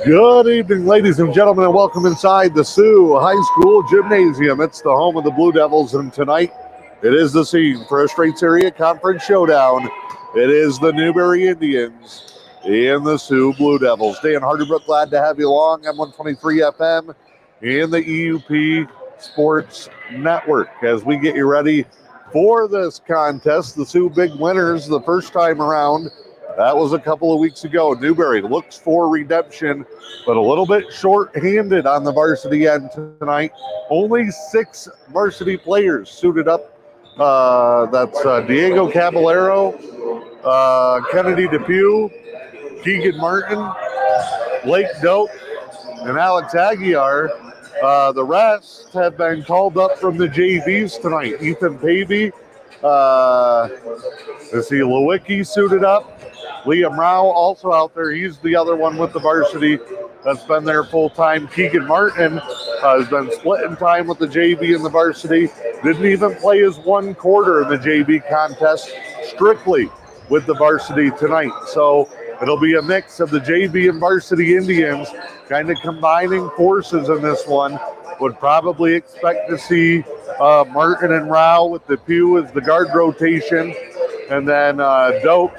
Good evening, ladies and gentlemen, and welcome inside the Sioux High School Gymnasium. It's the home of the Blue Devils, and tonight it is the scene for a Straits Area Conference showdown. It is the Newberry Indians and the Sioux Blue Devils. Dan Harderbrook, glad to have you along. M123 FM and the EUP Sports Network as we get you ready for this contest. The Sioux big winners the first time around. That was a couple of weeks ago. Newberry looks for redemption, but a little bit short-handed on the varsity end tonight. Only 6 varsity players suited up. That's Diego Caballero, Kennedy Depew, Keegan Martin, Blake Doak, and Alex Aguiar. The rest have been called up from the JVs tonight. Ethan Pavey, Lewicki suited up. Liam Rao also out there. He's the other one with the varsity that's been there full time. Keegan Martin has been splitting time with the JV and the varsity. Didn't even play his one quarter in the JV contest, strictly with the varsity tonight. So it'll be a mix of the JV and varsity Indians kind of combining forces in this one. Would probably expect to see Martin and Rao with the Pew as the guard rotation, and then Doak,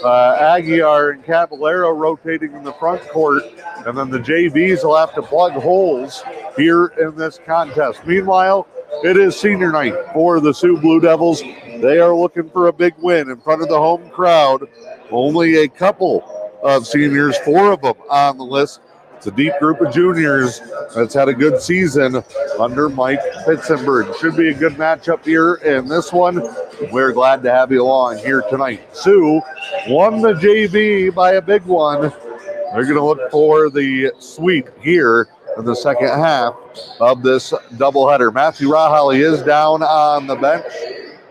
Aguiar and Caballero rotating in the front court, and then the JVs will have to plug holes here in this contest. Meanwhile, it is senior night for the Sioux Blue Devils. They are looking for a big win in front of the home crowd. Only a couple of seniors, 4 of them on the list. It's a deep group of juniors that's had a good season under Mike Pitzenberg. Should be a good matchup here in this one. We're glad to have you along here tonight. Sioux won the JV by a big one. They're going to look for the sweep here in the second half of this doubleheader. Matthew Rahali is down on the bench,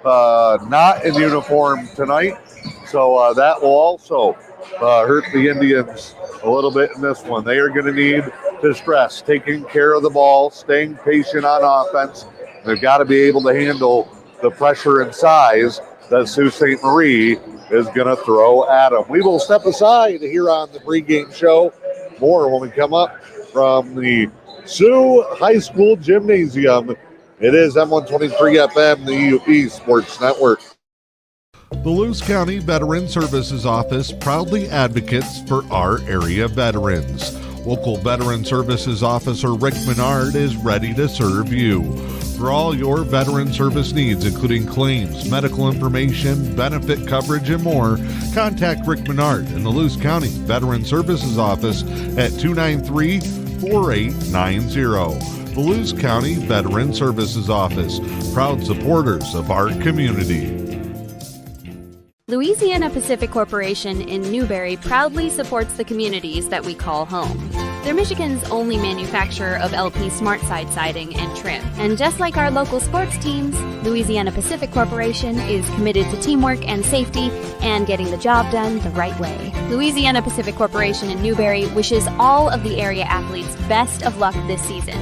not in uniform tonight, so that will also hurt the Indians a little bit in this one. They are going to need to stress taking care of the ball, staying patient on offense. They've got to be able to handle the pressure and size that Sault Ste. Marie is going to throw at them. We will step aside here on the pregame show. More when we come up from the Sioux High School Gymnasium. It is M123 FM, the EUP Sports Network. The Luce County Veteran Services Office proudly advocates for our area veterans. Local Veteran Services Officer Rick Menard is ready to serve you. For all your veteran service needs, including claims, medical information, benefit coverage, and more, contact Rick Menard in the Luce County Veteran Services Office at 293-4890. The Luce County Veteran Services Office, proud supporters of our community. Louisiana Pacific Corporation in Newberry proudly supports the communities that we call home. They're Michigan's only manufacturer of LP SmartSide siding and trim. And just like our local sports teams, Louisiana Pacific Corporation is committed to teamwork and safety and getting the job done the right way. Louisiana Pacific Corporation in Newberry wishes all of the area athletes best of luck this season.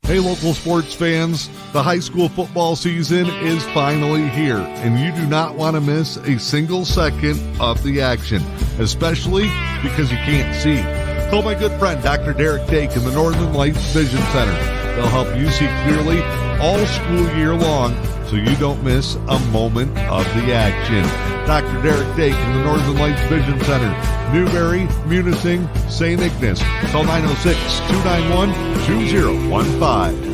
Hey, local sports fans, the high school football season is finally here, and you do not want to miss a single second of the action, especially because you can't see. Call my good friend, Dr. Derek Dake in the Northern Lights Vision Center. They'll help you see clearly all school year long so you don't miss a moment of the action. Dr. Derek Dake in the Northern Lights Vision Center, Newberry, Munising, St. Ignace. Call 906-291-2015.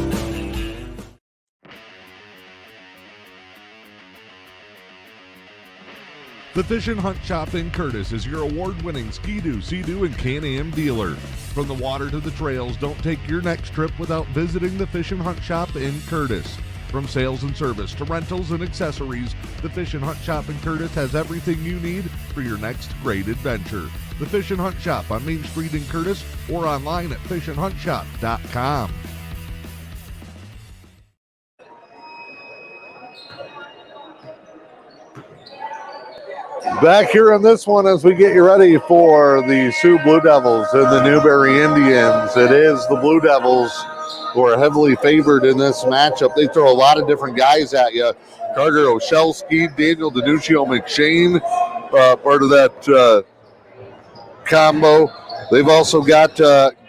The Fish and Hunt Shop in Curtis is your award-winning Ski-Doo, Sea-Doo, and Can-Am dealer. From the water to the trails, don't take your next trip without visiting the Fish and Hunt Shop in Curtis. From sales and service to rentals and accessories, the Fish and Hunt Shop in Curtis has everything you need for your next great adventure. The Fish and Hunt Shop on Main Street in Curtis or online at fishandhuntshop.com. Back here on this one as we get you ready for the Sioux Blue Devils and the Newberry Indians. It is the Blue Devils who are heavily favored in this matchup. They throw a lot of different guys at you. Carter Oshelski, Daniel DiNuccio McShane, part of that combo. They've also got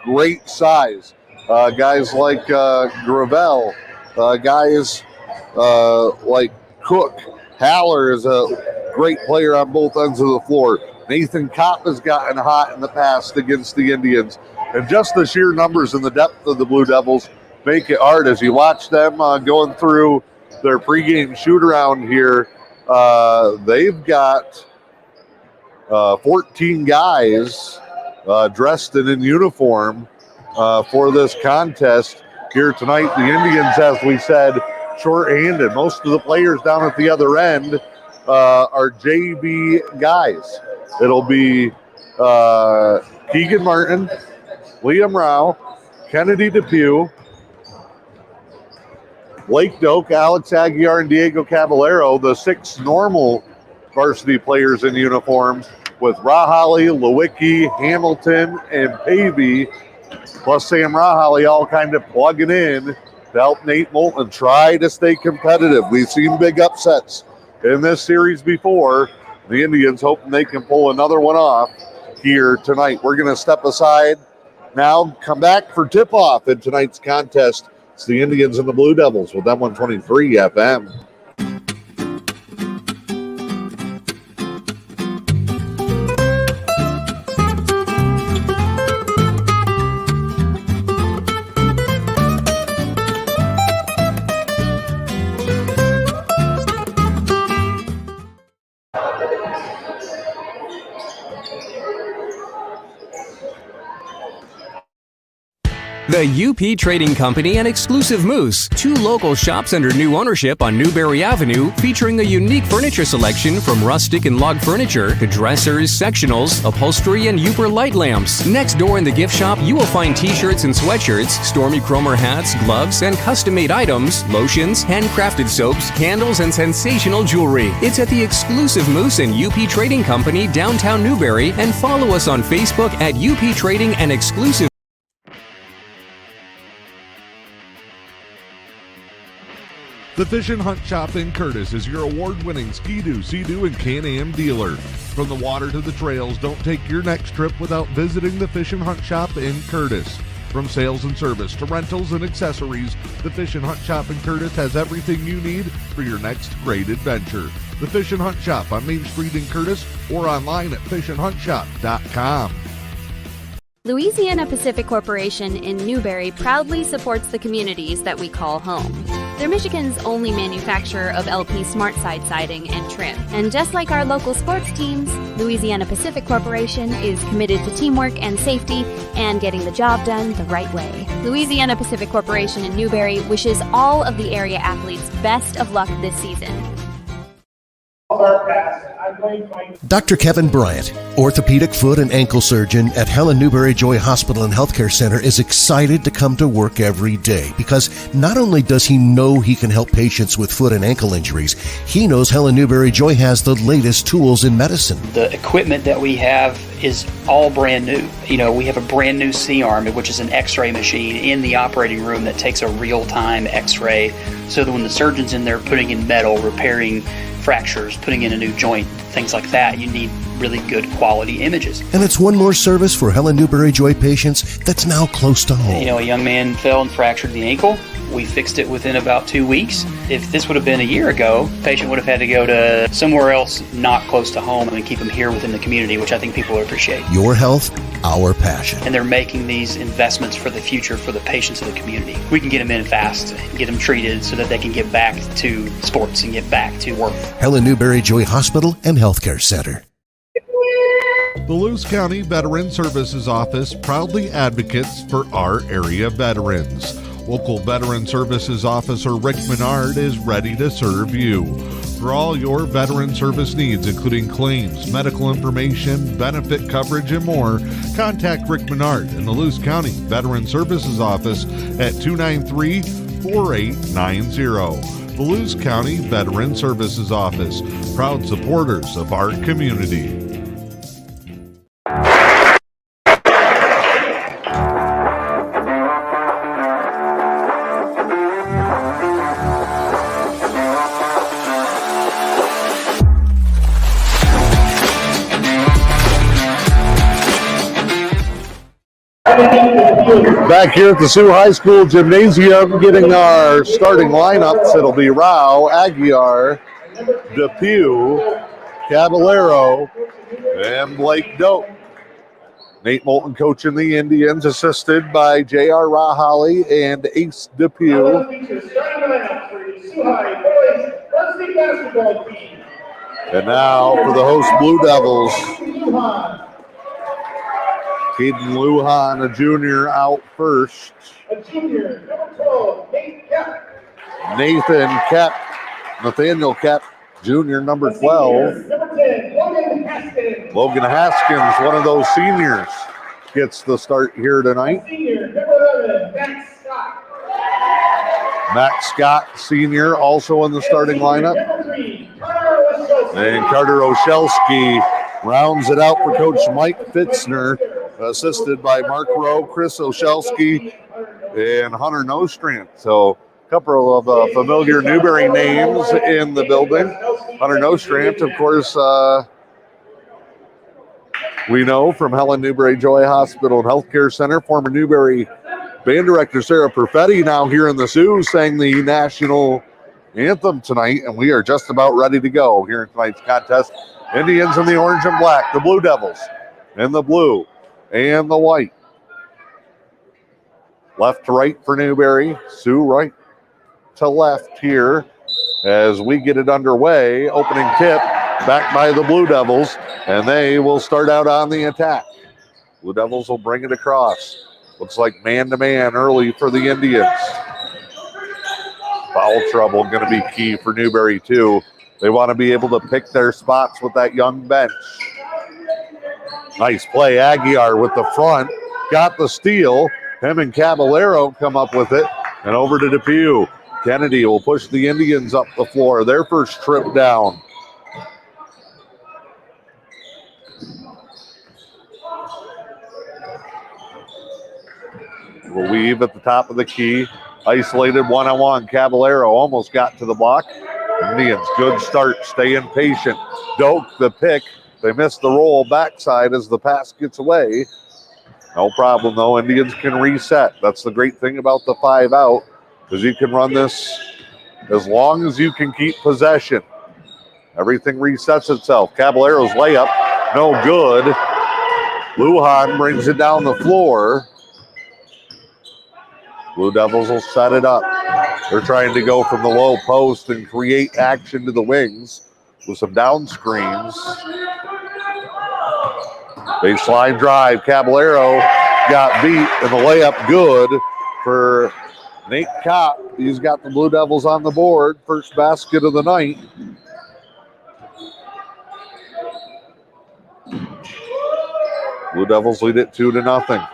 great size. Guys like Gravel, guys like Cook. Haller is a great player on both ends of the floor. Nathan Kopp has gotten hot in the past against the Indians. And just the sheer numbers and the depth of the Blue Devils make it hard as you watch them going through their pregame shoot-around here. They've got 14 guys dressed and in uniform for this contest here tonight. The Indians, as we said, short-handed. Most of the players down at the other end are JV guys. It'll be Keegan Martin, Liam Rao, Kennedy Depew, Blake Doak, Alex Aguiar, and Diego Caballero, the 6 normal varsity players in uniform, with Rahali, Lewicki, Hamilton, and Pavey, plus Sam Rahali all kind of plugging in to help Nate Moulton try to stay competitive. We've seen big upsets in this series before. The Indians hoping they can pull another one off here tonight. We're going to step aside now, come back for tip-off in tonight's contest. It's the Indians and the Blue Devils with M123 FM. The UP Trading Company and Exclusive Moose, 2 local shops under new ownership on Newberry Avenue, featuring a unique furniture selection from rustic and log furniture to dressers, sectionals, upholstery, and Uber light lamps. Next door in the gift shop, you will find t-shirts and sweatshirts, Stormy Cromer hats, gloves, and custom-made items, lotions, handcrafted soaps, candles, and sensational jewelry. It's at the Exclusive Moose and UP Trading Company, downtown Newberry, and follow us on Facebook at UP Trading and Exclusive. The Fish and Hunt Shop in Curtis is your award-winning Ski-Doo, Sea-Doo, and Can-Am dealer. From the water to the trails, don't take your next trip without visiting the Fish and Hunt Shop in Curtis. From sales and service to rentals and accessories, the Fish and Hunt Shop in Curtis has everything you need for your next great adventure. The Fish and Hunt Shop on Main Street in Curtis or online at fishandhuntshop.com. Louisiana Pacific Corporation in Newberry proudly supports the communities that we call home. They're Michigan's only manufacturer of LP SmartSide siding and trim. And just like our local sports teams, Louisiana Pacific Corporation is committed to teamwork and safety and getting the job done the right way. Louisiana Pacific Corporation in Newberry wishes all of the area athletes best of luck this season. Dr. Kevin Bryant, orthopedic foot and ankle surgeon at Helen Newberry Joy Hospital and Healthcare Center, is excited to come to work every day because not only does he know he can help patients with foot and ankle injuries, he knows Helen Newberry Joy has the latest tools in medicine. The equipment that we have is all brand new. We have a brand new C-arm, which is an x-ray machine in the operating room that takes a real-time x-ray, so that when the surgeon's in there putting in metal, repairing fractures, putting in a new joint, things like that, you need really good quality images. And it's one more service for Helen Newberry Joy patients that's now close to home. A young man fell and fractured the ankle. We fixed it within about 2 weeks. If this would have been a year ago, the patient would have had to go to somewhere else not close to home and keep him here within the community, which I think people would appreciate. Your health, our passion. And they're making these investments for the future for the patients of the community. We can get them in fast, get them treated so that they can get back to sports and get back to work. Helen Newberry Joy Hospital and Healthcare Center. The Lewis County Veteran Services Office proudly advocates for our area veterans. Local Veteran Services Officer Rick Menard is ready to serve you. For all your veteran service needs, including claims, medical information, benefit coverage, and more, contact Rick Menard in the Lewis County Veteran Services Office at 293-4890. The Lewis County Veteran Services Office, proud supporters of our community. Back here at the Sioux High School Gymnasium, getting our starting lineups. It'll be Rao, Aguiar, Depew, Caballero, and Blake Doak. Nate Moulton coaching the Indians, assisted by J.R. Rahali and Ace Depew. And now for the host Blue Devils, Caden Lujan, a junior, out first. Nathaniel Kep, junior, number 12. Logan Haskins, one of those seniors, gets the start here tonight. Max Scott, senior, also in the starting lineup. And Carter Oshelski rounds it out for Coach Mike Fitzner, assisted by Mark Rowe, Chris Oshelski, and Hunter Nostrand. So a couple of familiar Newberry names in the building. Hunter Nostrand, of course, we know from Helen Newberry Joy Hospital and Healthcare Center. Former Newberry band director Sarah Perfetti, now here in the Sioux, sang the national anthem tonight, and we are just about ready to go here in tonight's contest. Indians in the orange and black, the Blue Devils in the blue and the white. Left to right for Newberry, Sioux right to left here as we get it underway. Opening tip back by the Blue Devils, and they will start out on the attack. Blue Devils will bring it across. Looks like man-to-man early for the Indians. Foul trouble going to be key for Newberry, too. They want to be able to pick their spots with that young bench. Nice play. Aguiar with the front. Got the steal. Him and Caballero come up with it. And over to Depew. Kennedy will push the Indians up the floor. Their first trip down. Will weave at the top of the key. Isolated one-on-one. Caballero almost got to the block. Indians, good start, staying patient. Doak, the pick. They missed the roll backside as the pass gets away. No problem, though. Indians can reset. That's the great thing about the 5 out, because you can run this as long as you can keep possession. Everything resets itself. Caballero's layup, no good. Lujan brings it down the floor. Blue Devils will set it up. They're trying to go from the low post and create action to the wings with some down screens. Baseline drive. Caballero got beat, and the layup good for Nate Kopp. He's got the Blue Devils on the board. First basket of the night. Blue Devils lead it 2-0.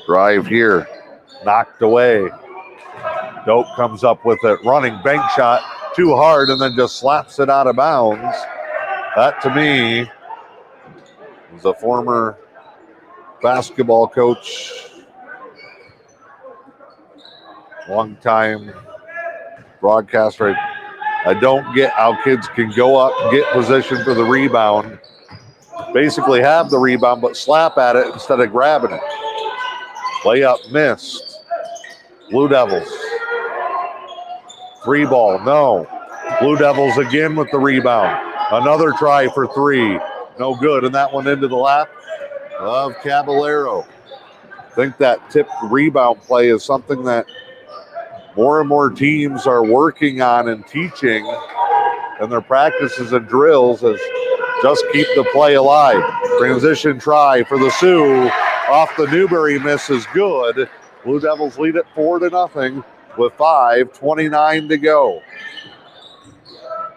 Drive here, knocked away. Doak comes up with it, running bank shot, too hard, and then just slaps it out of bounds. That, to me, is a former basketball coach, long-time broadcaster. I don't get how kids can go up, get position for the rebound, basically have the rebound, but slap at it instead of grabbing it. Layup missed. Blue Devils. 3 ball, no. Blue Devils again with the rebound. Another try for 3. No good, and that one into the lap of Caballero. I think that tipped rebound play is something that more and more teams are working on and teaching in their practices and drills, as just keep the play alive. Transition try for the Sioux. Off the Newberry miss is good. Blue Devils lead it 4-0 with 5:29 to go.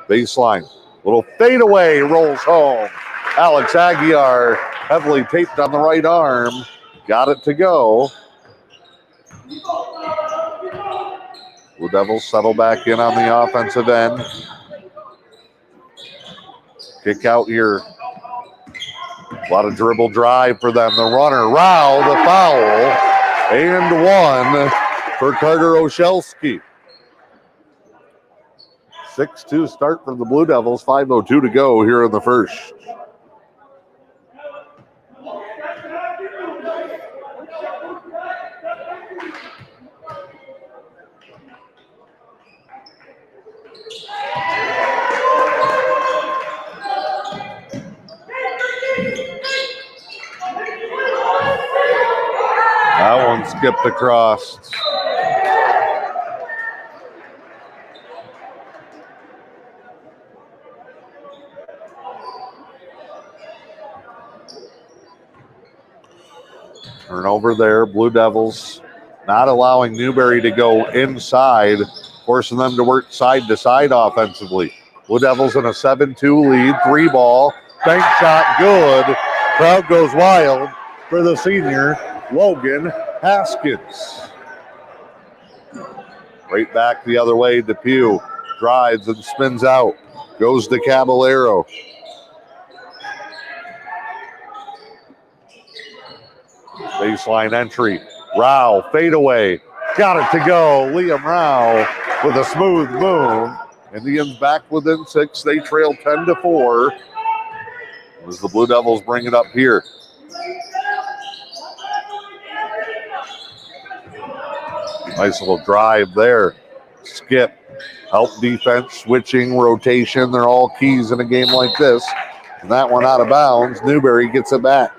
Baseline. Little fadeaway rolls home. Alex Aguiar, heavily taped on the right arm. Got it to go. Blue Devils settle back in on the offensive end. Kick out here. A lot of dribble drive for them. The runner, Rao, the foul, and 1 for Carter Oshelski. 6-2 start for the Blue Devils. 5:02 to go here in the first. skipped across. Turnover there. Blue Devils not allowing Newberry to go inside, forcing them to work side to side offensively. Blue Devils in a 7-2 lead. 3-ball. Bank shot good. Crowd goes wild for the senior, Logan Haskins. Right back the other way. Depew drives and spins out. Goes to Caballero. Baseline entry. Rao, fadeaway. Got it to go. Liam Rao with a smooth move. Indians back within 6. They trail 10-4. As the Blue Devils bring it up here. Nice little drive there. Skip. Help defense, switching, rotation. They're all keys in a game like this. And that one out of bounds. Newberry gets it back.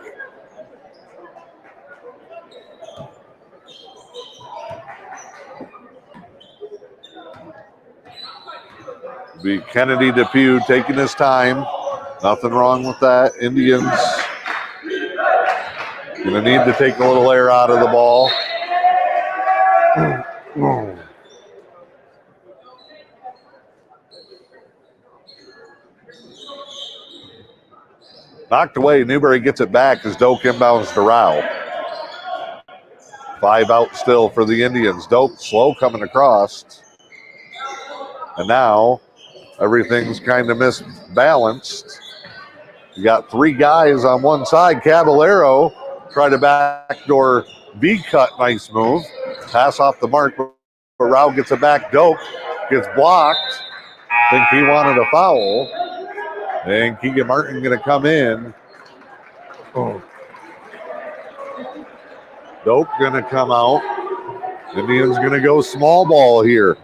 Be Kennedy Depew taking his time. Nothing wrong with that. Indians going to need to take a little air out of the ball. Knocked away. Newberry gets it back as Doak inbounds to Rao. 5 out still for the Indians. Doak slow coming across. And now everything's kind of misbalanced. You got 3 guys on one side. Caballero tried to backdoor V-cut. Nice move. Pass off the mark, but Rao gets it back. Doak gets blocked. Think he wanted a foul. And Keegan Martin going to come in. Doak going to come out. Indians going to go small ball here.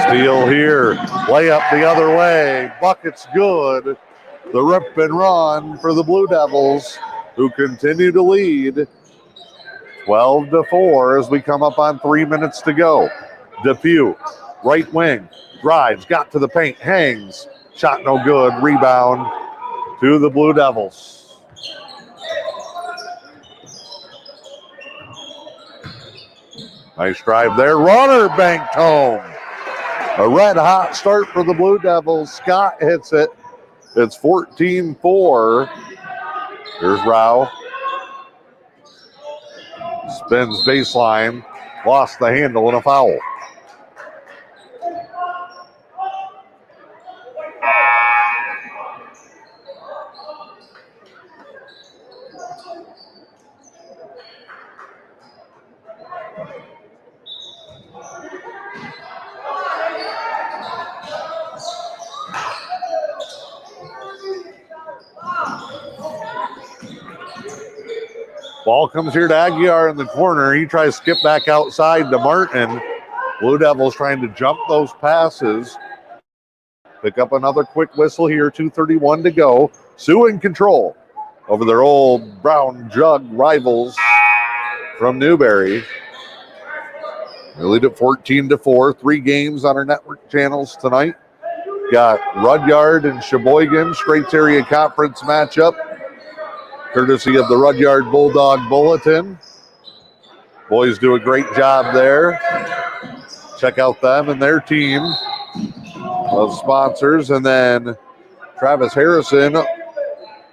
Steal here. Layup the other way. Bucket's good. The rip and run for the Blue Devils, who continue to lead 12-4 as we come up on 3 minutes to go. Depew, right wing, drives, got to the paint, hangs. Shot no good. Rebound to the Blue Devils. Nice drive there. Runner banked home. A red hot start for the Blue Devils. Scott hits it. It's 14-4. Here's Rao. Spins baseline. Lost the handle and a foul. Ball comes here to Aguiar in the corner. He tries to skip back outside to Martin. Blue Devils trying to jump those passes. Pick up another quick whistle here. 2:31 to go. Sioux in control over their old brown jug rivals from Newberry. They lead at 14-4. 3 games on our network channels tonight. Got Rudyard and Sheboygan Straits Area Conference matchup, courtesy of the Rudyard Bulldog Bulletin. Boys do a great job there. Check out them and their team of sponsors. And then Travis Harrison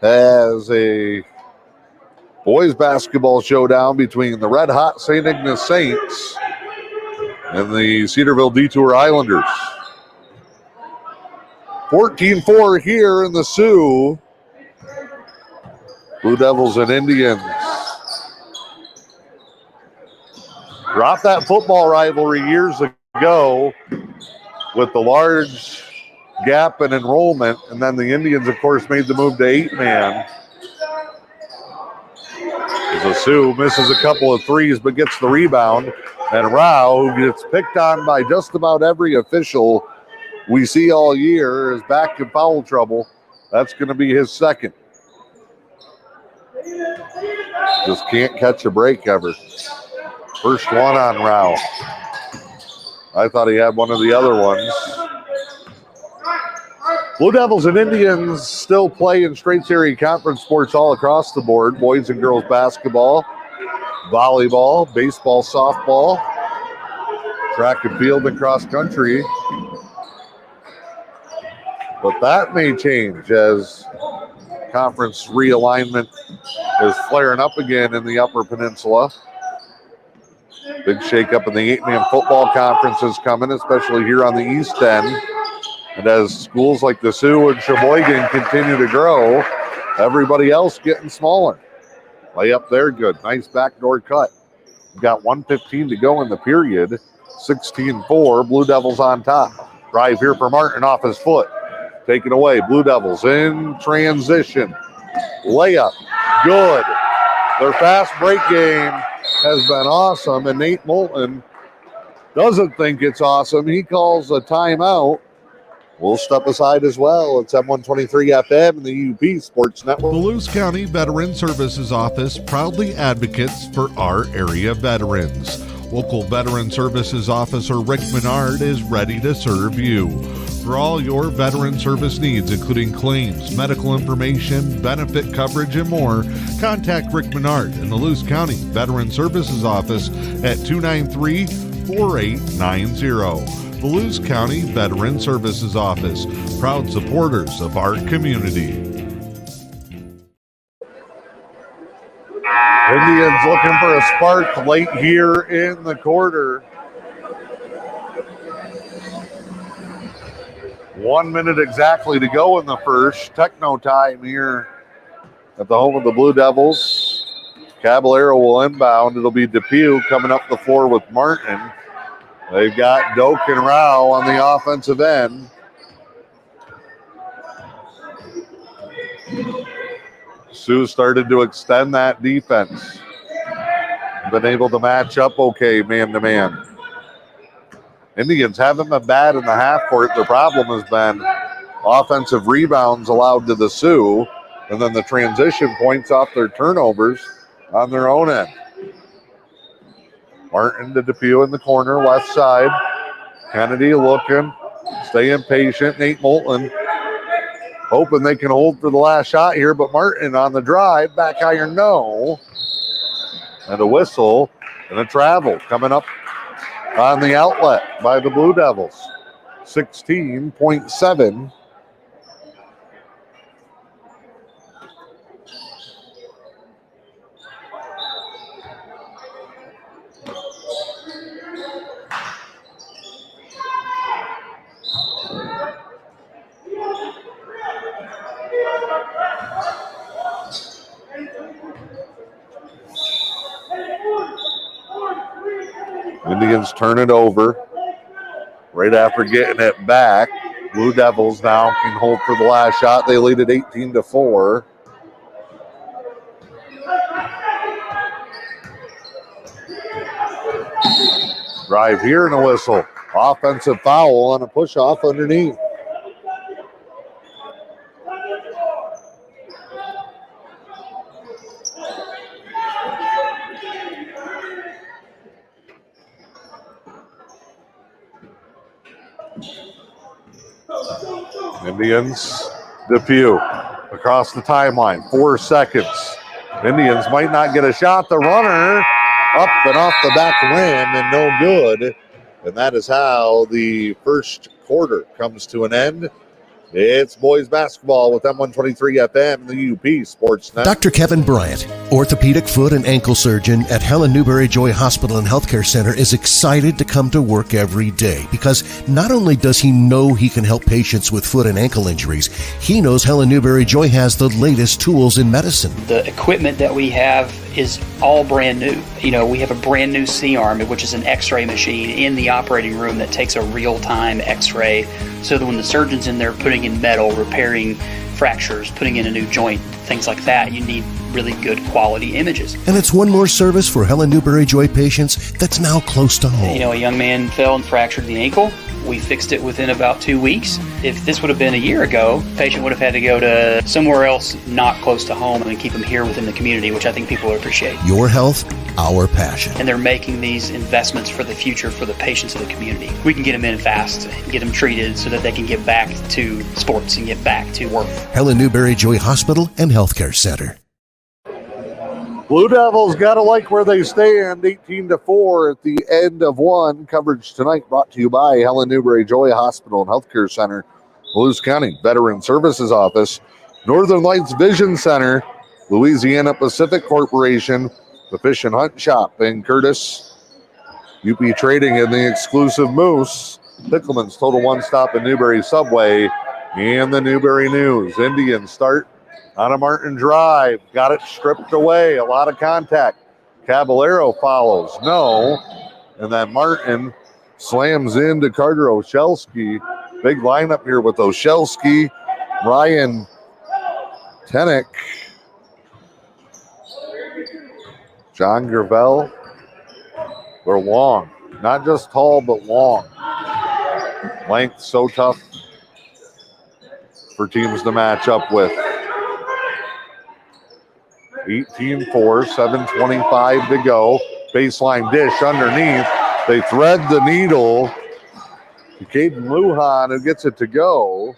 has a boys basketball showdown between the Red Hot St. Ignace Saints and the Cedarville Detour Islanders. 14-4 here in the Sioux. Blue Devils and Indians. Dropped that football rivalry years ago with the large gap in enrollment, and then the Indians, of course, made the move to 8-man. As the Sioux misses a couple of threes but gets the rebound. And Rao, who gets picked on by just about every official we see all year, is back in foul trouble. That's going to be his second. Just can't catch a break ever. First one on Rao. I thought he had one of the other ones. Blue Devils and Indians still play in Straits Area Conference sports all across the board. Boys and girls basketball, volleyball, baseball, softball, track and field, and cross country. But that may change as conference realignment is flaring up again in the Upper Peninsula. Big shakeup in the 8-man football conference is coming, especially here on the East End. And as schools like the Sioux and Sheboygan continue to grow, everybody else getting smaller. Lay up there, good. Nice backdoor cut. We've got 1:15 to go in the period. 16-4, Blue Devils on top. Drive here for Martin off his foot. Taken away, Blue Devils in transition. Layup, good. Their fast break game has been awesome, and Nate Moulton doesn't think it's awesome. He calls a timeout. We'll step aside as well. It's M123 FM and the UP Sports Network. The Lewis County Veteran Services Office proudly advocates for our area veterans. Local Veteran Services Officer Rick Menard is ready to serve you. For all your veteran service needs, including claims, medical information, benefit coverage, and more, contact Rick Menard in the Lewis County Veteran Services Office at 293-4890. The Lewis County Veteran Services Office, proud supporters of our community. Indians looking for a spark late here in the quarter. 1 minute exactly to go in the first. Techno time here at the home of the Blue Devils. Caballero will inbound. It'll be Depew coming up the floor with Martin. They've got Doak and Rao on the offensive end. Sioux started to extend that defense. Been able to match up okay man-to-man. Indians haven't been bad in the half court. Their problem has been offensive rebounds allowed to the Sioux, and then the transition points off their turnovers on their own end. Martin to Depew in the corner, left side. Kennedy looking, staying patient. Nate Moulton hoping they can hold for the last shot here, but Martin on the drive, back iron, no. And a whistle and a travel coming up on the outlet by the Blue Devils. 16.7. Indians turn it over right after getting it back. Blue Devils now can hold for the last shot. They lead at 18-4. Drive here and a whistle. Offensive foul on a push off underneath. Indians, Depew across the timeline, 4 seconds. Indians might not get a shot. The runner up and off the back rim and no good. And that is how the first quarter comes to an end. It's boys basketball with M123 FM and the UP Sports Network. Dr. Kevin Bryant, orthopedic foot and ankle surgeon at Helen Newberry Joy Hospital and Healthcare Center, is excited to come to work every day because not only does he know he can help patients with foot and ankle injuries, he knows Helen Newberry Joy has the latest tools in medicine. The equipment that we have is all brand new. We have a brand new C-arm, which is an x-ray machine in the operating room that takes a real-time x-ray, so that when the surgeon's in there putting in metal, repairing fractures, putting in a new joint, things like that, you need really good quality images. And it's one more service for Helen Newberry Joy patients that's now close to home. A young man fell and fractured the ankle. We fixed it within about 2 weeks. If this would have been a year ago, the patient would have had to go to somewhere else not close to home and keep him here within the community, which I think people would appreciate. Your health, our passion. And they're making these investments for the future for the patients of the community. We can get them in fast, get them treated so that they can get back to sports and get back to work. Helen Newberry Joy Hospital and Healthcare Center. Blue Devils got to like where they stand, 18-4 at the end of one. Coverage tonight brought to you by Helen Newberry Joy Hospital and Healthcare Center, Lewis County Veteran Services Office, Northern Lights Vision Center, Louisiana Pacific Corporation, the Fish and Hunt Shop in Curtis, UP Trading and the exclusive Moose, Pickleman's Total One Stop in Newberry Subway, and the Newberry News. Indians start on a Martin drive, got it stripped away, a lot of contact. Caballero follows, no. And then Martin slams into Carter Oshelski. Big lineup here with Oshelski, Ryan Tenick, John Gravel. They're long, not just tall, but long. Length so tough for teams to match up with. 18-4, 7:25 to go. Baseline dish underneath. They thread the needle to Caden Lujan, who gets it to go.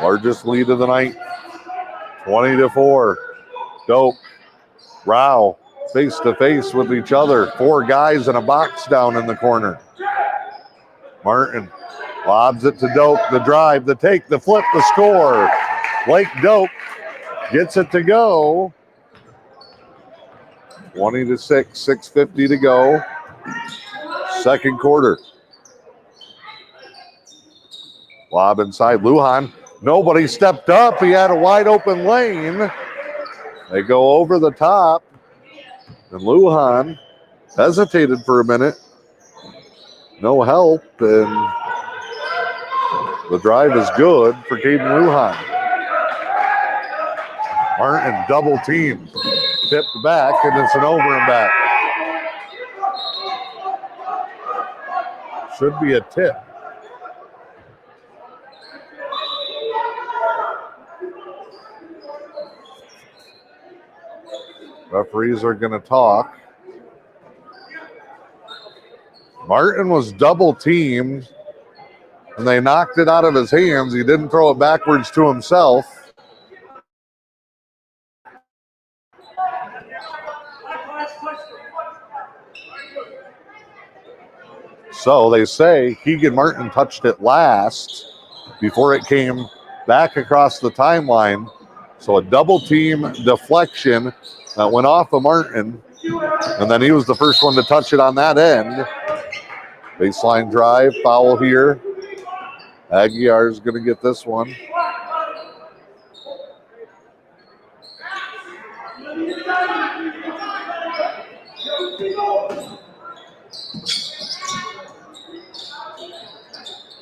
Largest lead of the night, 20-4. Doak, Rao, face to face with each other. 4 guys in a box down in the corner. Martin lobs it to Doak. The drive, the take, the flip, the score. Blake Doak gets it to go. 20-6, 6:50 to go. Second quarter. Lob inside Lujan. Nobody stepped up. He had a wide open lane. They go over the top. And Lujan hesitated for a minute. No help. And the drive is good for Caden Lujan. Martin double team, tipped back, and it's an over and back. Should be a tip. Referees are going to talk. Martin was double teamed, and they knocked it out of his hands. He didn't throw it backwards to himself. So they say Keegan Martin touched it last before it came back across the timeline. So a double team deflection that went off of Martin, and then he was the first one to touch it on that end. Baseline drive, foul here. Aguiar is going to get this one.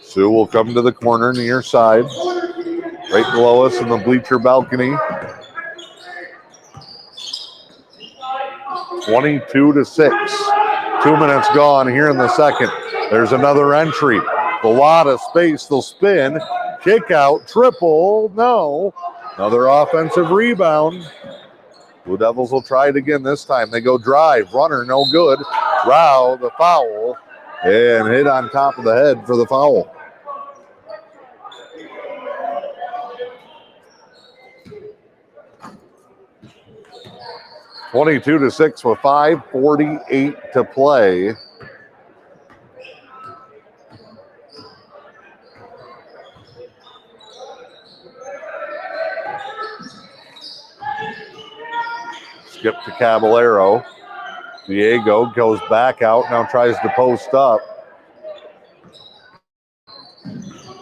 Sue will come to the corner near side, right below us in the bleacher balcony. 22-6. 2 minutes gone here in the second. There's another entry. A lot of space. They'll spin. Kick out. Triple. No. Another offensive rebound. Blue Devils will try it again this time. They go drive. Runner no good. Rao, the foul. And hit on top of the head for the foul. (22-6) with 5:48 to play. Skip to Caballero. Diego goes back out, now tries to post up.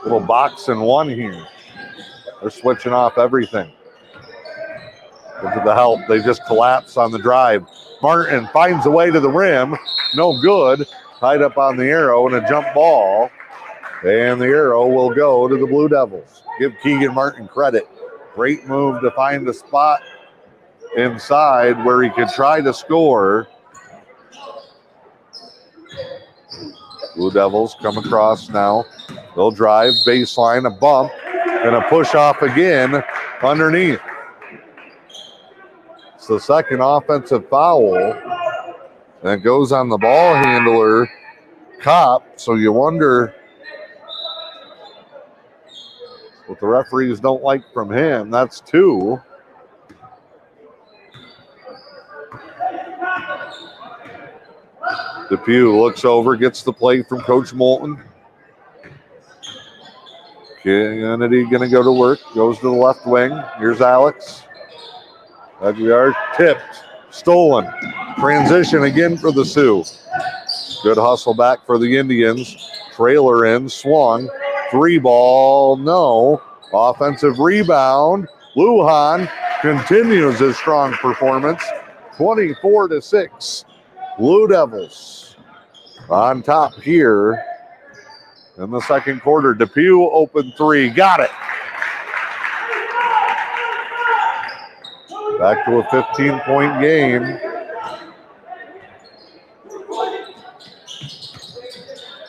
Little box and one here. They're switching off everything. Look at the help. They just collapse on the drive. Martin finds a way to the rim. No good. Tied up on the arrow and a jump ball. And the arrow will go to the Blue Devils. Give Keegan Martin credit. Great move to find the spot inside where he could try to score. Blue Devils come across now. They'll drive, baseline, a bump, and a push off again underneath. It's the second offensive foul. And it goes on the ball handler, Kopp. So you wonder what the referees don't like from him. That's 2. Depew looks over, gets the play from Coach Moulton. Kennedy going to go to work, goes to the left wing. Here's Alex. Aguilar tipped, stolen. Transition again for the Sioux. Good hustle back for the Indians. Trailer in, swung. 3-ball, no. Offensive rebound. Lujan continues his strong performance. 24-6. Blue Devils on top here in the second quarter. Depew open 3. Got it. Back to a 15-point game.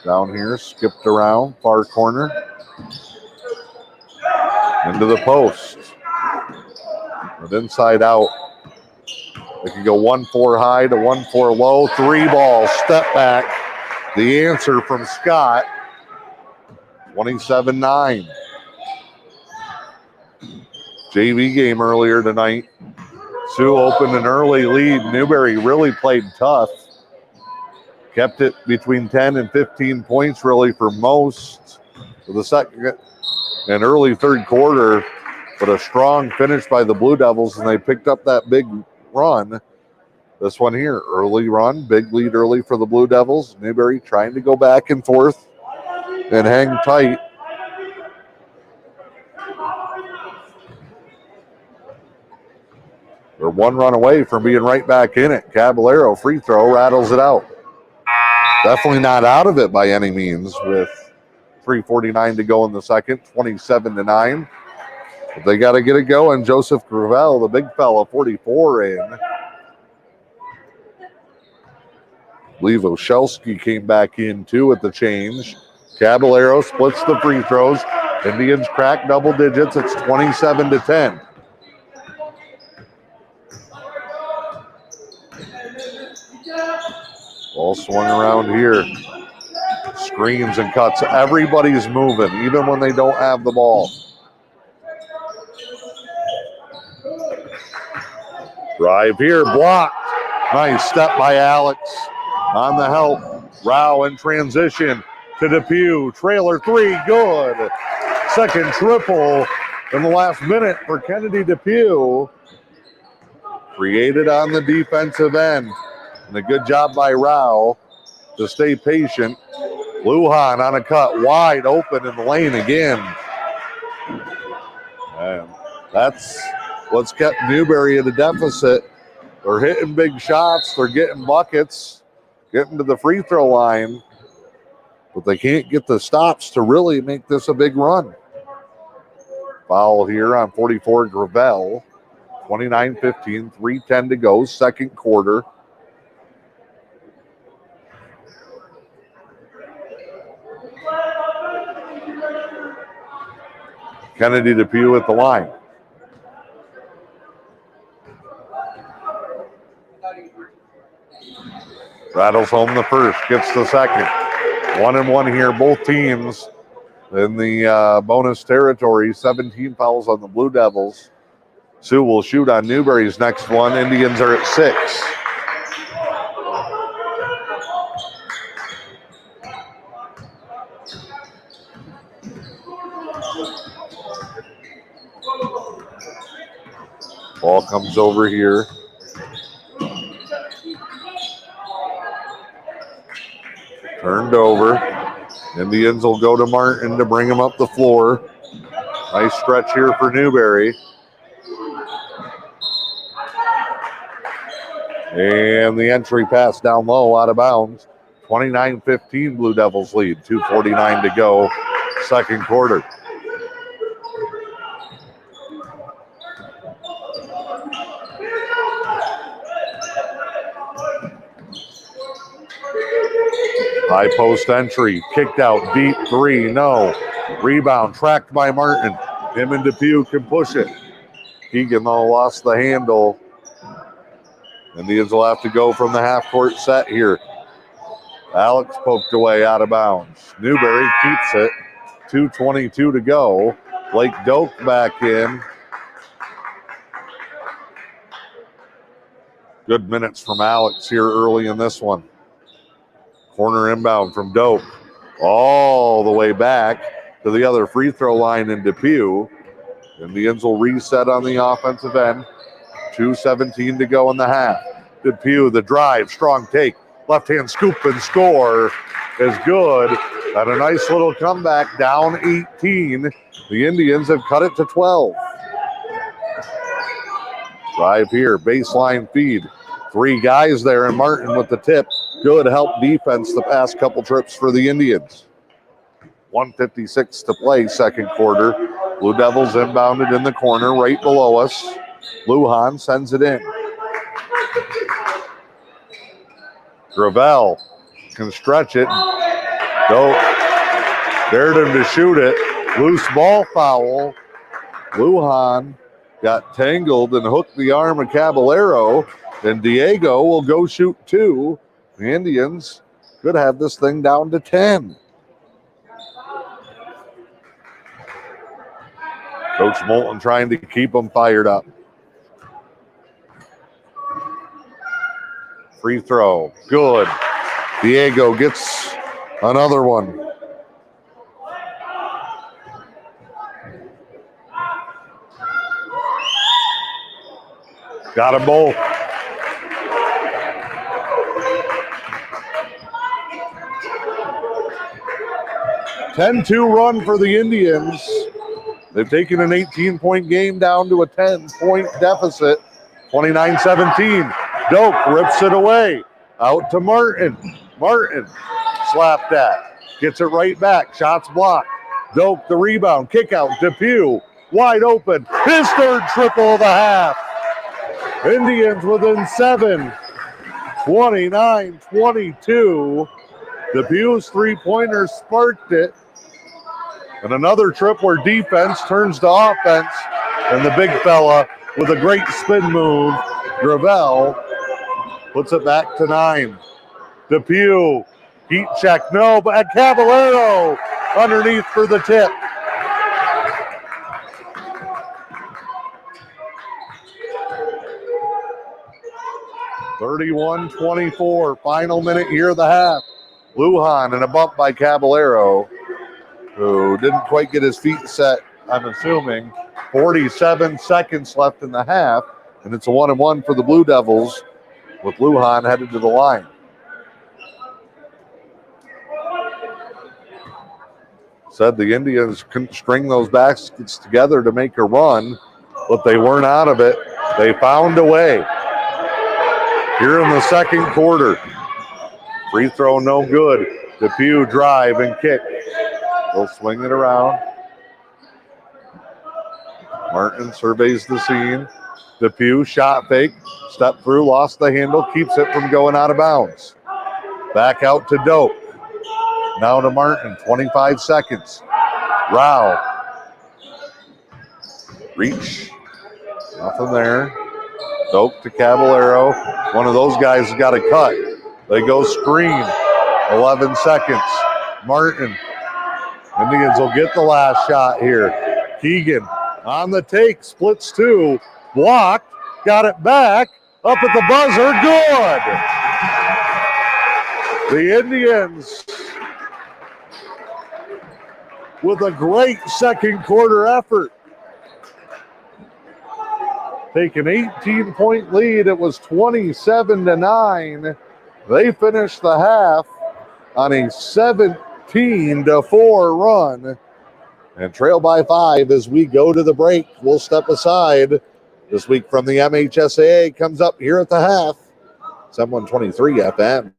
Down here, skipped around, far corner. Into the post. But inside out. They can go 1-4 high to 1-4 low. 3-ball, step back. The answer from Scott. 27-9. JV game earlier tonight. Sioux opened an early lead. Newberry really played tough. Kept it between 10 and 15 points really for most of the second and early third quarter. But a strong finish by the Blue Devils, and they picked up that big run. This one here, early run, big lead early for the Blue Devils. Newberry trying to go back and forth and hang tight. They're one run away from being right back in it. Caballero, free throw, rattles it out. Definitely not out of it by any means with 3:49 to go in the second, 27-9. But they got to get it going. Joseph Gravel, the big fella, 44 in. I believe Oshelski came back in too at the change. Caballero splits the free throws. Indians crack double digits. It's 27-10. Ball swung around here. Screens and cuts. Everybody's moving, even when they don't have the ball. Drive here, blocked. Nice step by Alex on the help. Rao in transition to Depew. Trailer 3, good. Second triple in the last minute for Kennedy Depew. Created on the defensive end. And a good job by Rao to stay patient. Lujan on a cut, wide open in the lane again. And that's what's kept Newberry at a deficit. They're hitting big shots. They're getting buckets, getting to the free throw line. But they can't get the stops to really make this a big run. Foul here on 44, Gravel. 29-15, 3:10 to go, second quarter. Kennedy Depew at the line. Rattles home the first, gets the second. 1-1 here, both teams in the bonus territory. 17 fouls on the Blue Devils. Sioux will shoot on Newberry's next one. Indians are at 6. Ball comes over here. Turned over. Indians will go to Martin to bring him up the floor. Nice stretch here for Newberry. And the entry pass down low, out of bounds. 29-15 Blue Devils lead. 2:49 to go, second quarter. High post entry, kicked out deep three, no. Rebound tracked by Martin. Him and Depew can push it. Keegan though lost the handle. Indians will have to go from the half court set here. Alex poked away, out of bounds. Newberry keeps it. 2:22 to go. Blake Doak back in. Good minutes from Alex here early in this one. Corner inbound from Doak. All the way back to the other free throw line in Depew. Indians will reset on the offensive end. 2:17 to go in the half. Depew, the drive, strong take. Left-hand scoop and score is good. And a nice little comeback, down 18. The Indians have cut it to 12. Drive here, baseline feed. Three guys there, and Martin with the tip. Good help defense the past couple trips for the Indians. 1:56 to play, second quarter. Blue Devils inbounded in the corner right below us. Lujan sends it in. Gravel can stretch it. Nope. Dared him to shoot it. Loose ball foul. Lujan got tangled and hooked the arm of Caballero. And Diego will go shoot two. The Indians could have this thing down to 10. Coach Moulton trying to keep them fired up. Free throw, good. Diego gets another one. Got them both. A 10-2 run for the Indians. They've taken an 18-point game down to a 10-point deficit. 29-17. Doak rips it away. Out to Martin. Martin slapped that. Gets it right back. Shots blocked. Doak the rebound. Kick out. Depew wide open. His third triple of the half. Indians within 7. 29-22. Depew's three-pointer sparked it. And another trip where defense turns to offense. And the big fella with a great spin move, Gravel, puts it back to 9. Depew, heat check, no, but Caballero underneath for the tip. (31-24), final minute here of the half. Lujan and a bump by Caballero, who didn't quite get his feet set, I'm assuming. 47 seconds left in the half, and it's a 1-1 for the Blue Devils with Lujan headed to the line. Said the Indians couldn't string those baskets together to make a run, but they weren't out of it. They found a way. Here in the second quarter. Free throw no good. Depew drive and kick. They'll swing it around. Martin surveys the scene. Depew shot fake. Step through, lost the handle, keeps it from going out of bounds. Back out to Doak. Now to Martin, 25 seconds. Rao. Reach. Nothing there. Doak to Caballero. One of those guys has got a cut. They go screen. 11 seconds. Martin. Indians will get the last shot here. Keegan on the take, splits two. Blocked. Got it back. Up at the buzzer. Good. The Indians with a great second quarter effort. Take an 18-point lead. It was 27-9. They finished the half on a 17-4 run and trail by 5 as we go to the break. We'll step aside. This week from the MHSAA comes up here at the half. 7123 FM.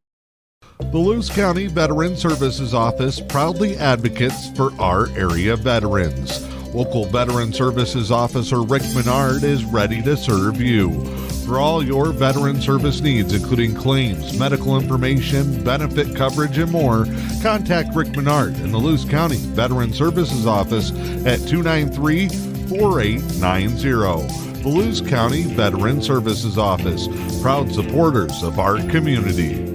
The Lewis County Veteran Services Office proudly advocates for our area veterans. Local Veteran Services Officer Rick Menard is ready to serve you. For all your veteran service needs, including claims, medical information, benefit coverage, and more, contact Rick Menard in the Lewis County Veteran Services Office at 293-4890. The Lewis County Veteran Services Office, proud supporters of our community.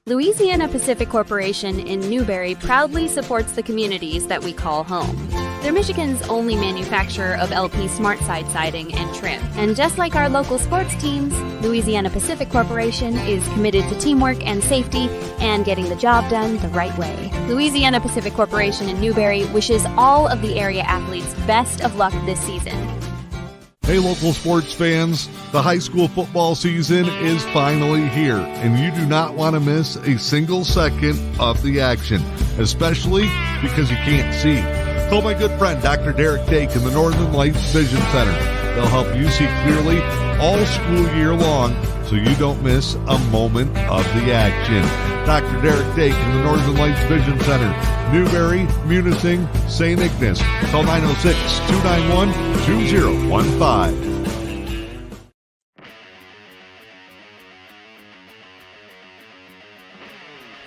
Louisiana Pacific Corporation in Newberry proudly supports the communities that we call home. They're Michigan's only manufacturer of LP SmartSide siding and trim. And just like our local sports teams, Louisiana Pacific Corporation is committed to teamwork and safety and getting the job done the right way. Louisiana Pacific Corporation in Newberry wishes all of the area athletes best of luck this season. Hey, local sports fans, the high school football season is finally here, and you do not want to miss a single second of the action, especially because you can't see. Call my good friend, Dr. Derek Dake in the Northern Lights Vision Center. They'll help you see clearly all school year long so you don't miss a moment of the action. Dr. Derek Dake in the Northern Lights Vision Center, Newberry, Munising, St. Ignace. Call 906-291-2015.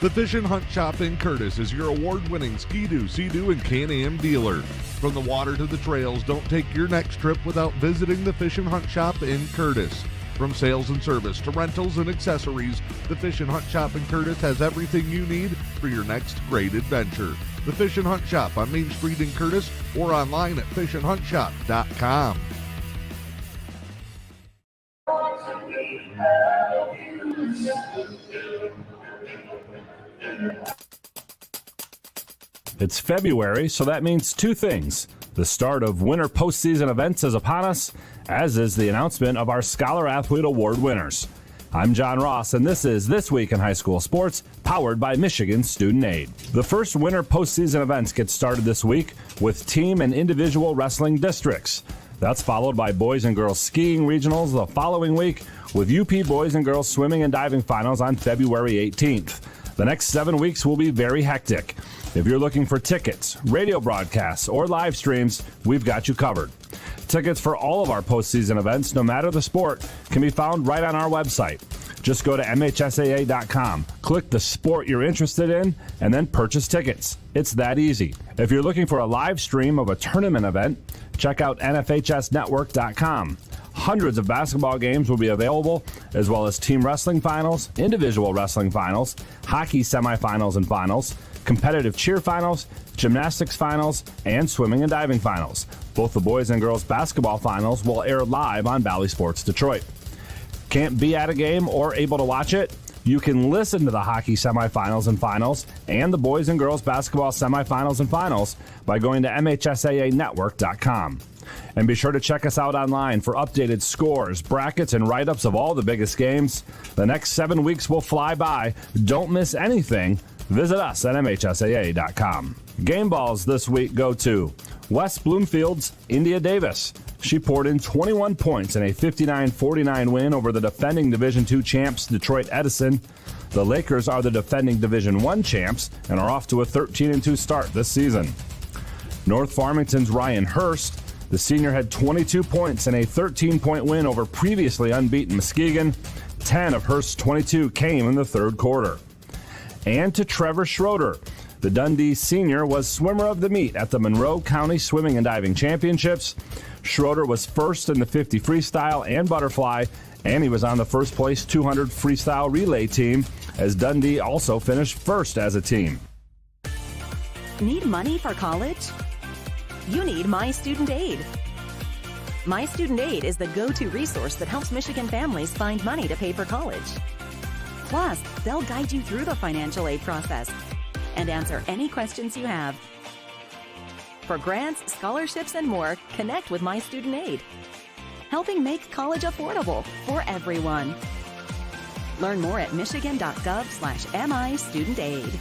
The Fish and Hunt Shop in Curtis is your award-winning Ski-Doo, Sea-Doo, and Can-Am dealer. From the water to the trails, don't take your next trip without visiting the Fish and Hunt Shop in Curtis. From sales and service to rentals and accessories, the Fish and Hunt Shop in Curtis has everything you need for your next great adventure. The Fish and Hunt Shop on Main Street in Curtis or online at fishandhuntshop.com. It's February, so that means two things. The start of winter postseason events is upon us, as is the announcement of our Scholar Athlete Award winners. I'm John Ross, and this is This Week in High School Sports, powered by Michigan Student Aid. The first winter postseason events get started this week with team and individual wrestling districts. That's followed by boys and girls skiing regionals the following week, with UP boys and girls swimming and diving finals on February 18th. The next 7 weeks will be very hectic. If you're looking for tickets, radio broadcasts, or live streams, we've got you covered. Tickets for all of our postseason events, no matter the sport, can be found right on our website. Just go to MHSAA.com, click the sport you're interested in, and then purchase tickets. It's that easy. If you're looking for a live stream of a tournament event, check out NFHSnetwork.com. Hundreds of basketball games will be available, as well as team wrestling finals, individual wrestling finals, hockey semifinals and finals, competitive cheer finals, gymnastics finals, and swimming and diving finals. Both the boys and girls basketball finals will air live on Valley Sports Detroit. Can't be at a game or able to watch it? You can listen to the hockey semifinals and finals and the boys and girls basketball semifinals and finals by going to MHSAAnetwork.com. And be sure to check us out online for updated scores, brackets, and write-ups of all the biggest games. The next 7 weeks will fly by. Don't miss anything. Visit us at MHSAA.com. Game balls this week go to West Bloomfield's India Davis. She poured in 21 points in a 59-49 win over the defending Division II champs Detroit Edison. The Lakers are the defending Division I champs and are off to a 13-2 start this season. North Farmington's Ryan Hurst. The senior had 22 points in a 13-point win over previously unbeaten Muskegon. 10 of Hurst's 22 came in the third quarter. And to Trevor Schroeder. The Dundee senior was swimmer of the meet at the Monroe County Swimming and Diving Championships. Schroeder was first in the 50 freestyle and butterfly, and he was on the first place 200 freestyle relay team, as Dundee also finished first as a team. Need money for college? You need My Student Aid. My Student Aid is the go-to resource that helps Michigan families find money to pay for college. Plus, they'll guide you through the financial aid process and answer any questions you have. For grants, scholarships, and more, connect with My Student Aid, helping make college affordable for everyone. Learn more at michigan.gov/MIStudentAid.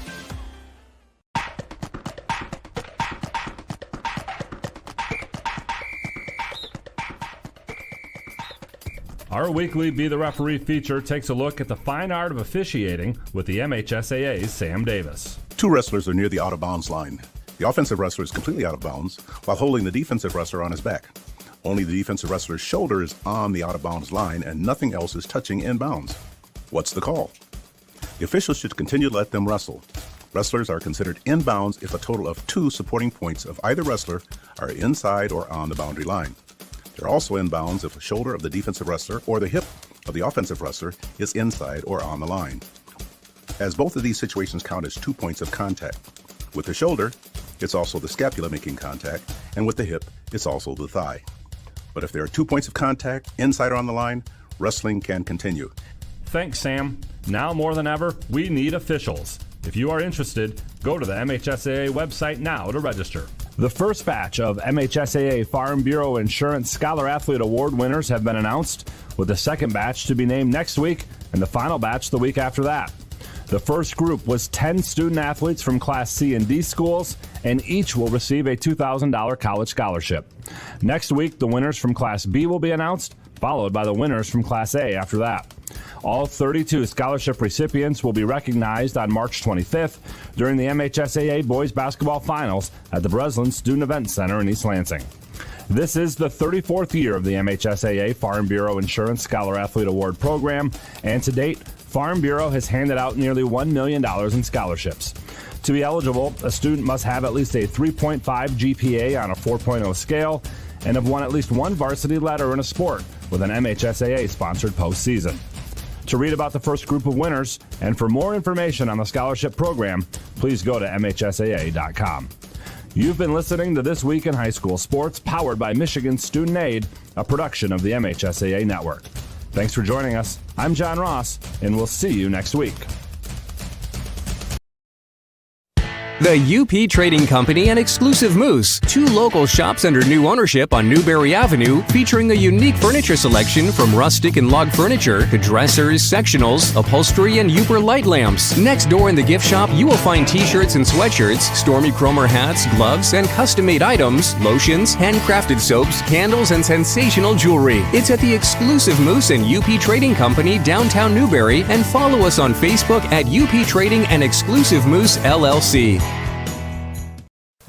Our weekly Be the Referee feature takes a look at the fine art of officiating with the MHSAA's Sam Davis. Two wrestlers are near the out-of-bounds line. The offensive wrestler is completely out of bounds while holding the defensive wrestler on his back. Only the defensive wrestler's shoulder is on the out-of-bounds line and nothing else is touching in bounds. What's the call? The officials should continue to let them wrestle. Wrestlers are considered in bounds if a total of 2 supporting points of either wrestler are inside or on the boundary line. They're also in bounds if the shoulder of the defensive wrestler or the hip of the offensive wrestler is inside or on the line, as both of these situations count as 2 points of contact. With the shoulder, it's also the scapula making contact, and with the hip, it's also the thigh. But if there are 2 points of contact, inside or on the line, wrestling can continue. Thanks, Sam. Now more than ever, we need officials. If you are interested, go to the MHSAA website now to register. The first batch of MHSAA Farm Bureau Insurance Scholar Athlete Award winners have been announced, with the second batch to be named next week and the final batch the week after that. The first group was 10 student athletes from Class C and D schools, and each will receive a $2,000 college scholarship. Next week, the winners from Class B will be announced, followed by the winners from Class A after that. All 32 scholarship recipients will be recognized on March 25th during the MHSAA Boys Basketball Finals at the Breslin Student Event Center in East Lansing. This is the 34th year of the MHSAA Farm Bureau Insurance Scholar Athlete Award Program, and to date, Farm Bureau has handed out nearly $1 million in scholarships. To be eligible, a student must have at least a 3.5 GPA on a 4.0 scale and have won at least one varsity letter in a sport with an MHSAA-sponsored postseason. To read about the first group of winners and for more information on the scholarship program, please go to MHSAA.com. You've been listening to This Week in High School Sports, powered by Michigan Student Aid, a production of the MHSAA Network. Thanks for joining us. I'm John Ross, and we'll see you next week. The UP Trading Company and Exclusive Moose, 2 local shops under new ownership on Newberry Avenue, featuring a unique furniture selection from rustic and log furniture to dressers, sectionals, upholstery, and Uber light lamps. Next door in the gift shop, you will find t-shirts and sweatshirts, Stormy Cromer hats, gloves, and custom-made items, lotions, handcrafted soaps, candles, and sensational jewelry. It's at the Exclusive Moose and UP Trading Company, downtown Newberry, and follow us on Facebook at UP Trading and Exclusive Moose, LLC.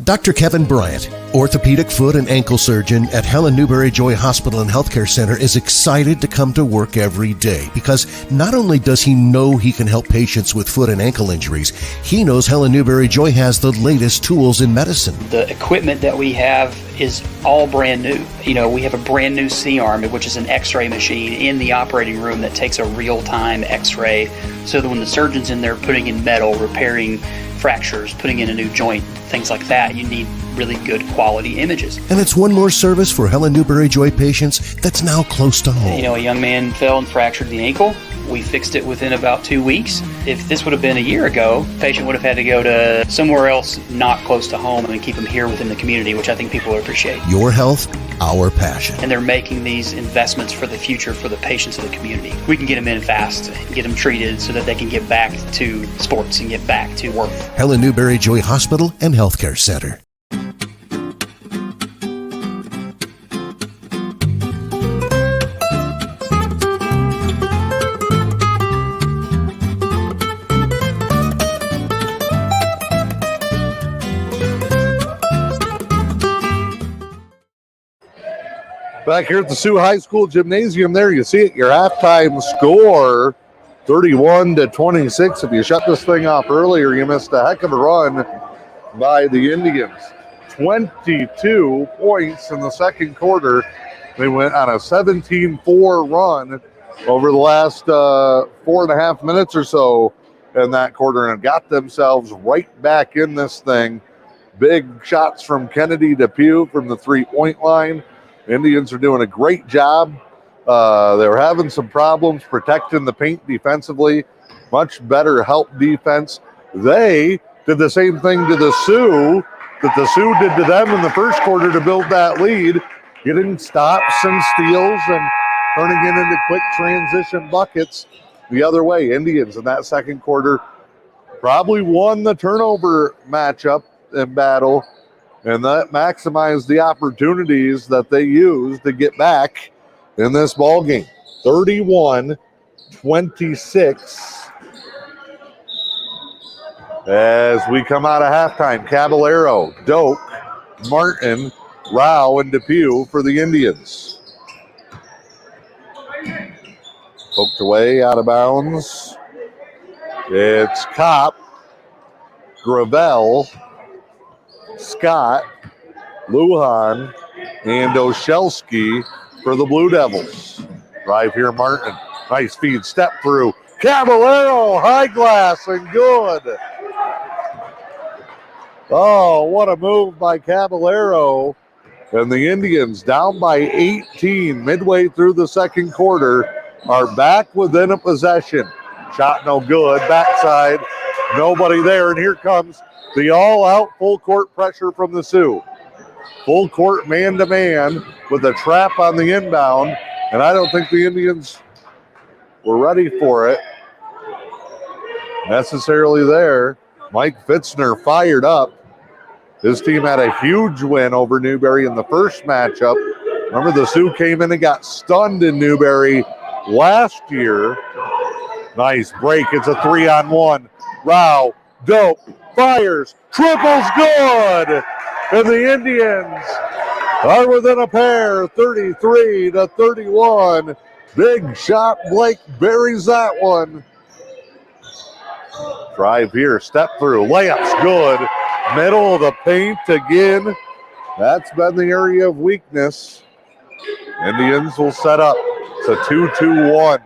Dr. Kevin Bryant, orthopedic foot and ankle surgeon at Helen Newberry Joy Hospital and Healthcare Center, is excited to come to work every day because not only does he know he can help patients with foot and ankle injuries, he knows Helen Newberry Joy has the latest tools in medicine. The equipment that we have is all brand new. We have a brand new C-arm, which is an x-ray machine in the operating room that takes a real-time x-ray, so that when the surgeon's in there putting in metal, repairing fractures, putting in a new joint, things like that, you need really good quality images. And it's one more service for Helen Newberry Joy patients that's now close to home. A young man fell and fractured the ankle. We fixed it within about 2 weeks. If this would have been a year ago, the patient would have had to go to somewhere else not close to home and keep him here within the community, which I think people appreciate. Your health, our passion. And they're making these investments for the future for the patients of the community. We can get them in fast, get them treated so that they can get back to sports and get back to work. Helen Newberry Joy Hospital and Healthcare Center. Back here at the Sioux High School Gymnasium there, you see it, your halftime score, 31-26. If you shut this thing off earlier, you missed a heck of a run by the Indians. 22 points in the second quarter. They went on a 17-4 run over the last 4.5 minutes or so in that quarter and got themselves right back in this thing. Big shots from Kennedy Depew from the three-point line. Indians are doing a great job. They're having some problems protecting the paint defensively. Much better help defense. They did the same thing to the Sioux that the Sioux did to them in the first quarter to build that lead, getting stops and steals and turning it into quick transition buckets the other way. Indians in that second quarter probably won the turnover matchup and battle, and that maximized the opportunities that they used to get back in this ball game. 31-26. As we come out of halftime, Caballero, Doak, Martin, Rao, and Depew for the Indians. Poked away, out of bounds. It's Kopp, Gravel, Scott, Lujan, and Oshelski for the Blue Devils. Drive here, Martin. Nice feed, step through. Caballero, high glass, and good. Oh, what a move by Caballero. And the Indians, down by 18 midway through the second quarter, are back within a possession. Shot no good, backside, nobody there, and here comes the all-out full court pressure from the Sioux. Full court man-to-man with a trap on the inbound, and I don't think the Indians were ready for it necessarily there. Mike Fitzner fired up. His team had a huge win over Newberry in the first matchup. Remember, the Sioux came in and got stunned in Newberry last year. Nice break. It's a 3-on-1. Rao, Dope, fires, triples, good. And the Indians are within a pair, 33-31. Big shot. Blake buries that one. Drive here, step through, layups good. Middle of the paint again. That's been the area of weakness. Indians will set up. It's a 2-2-1.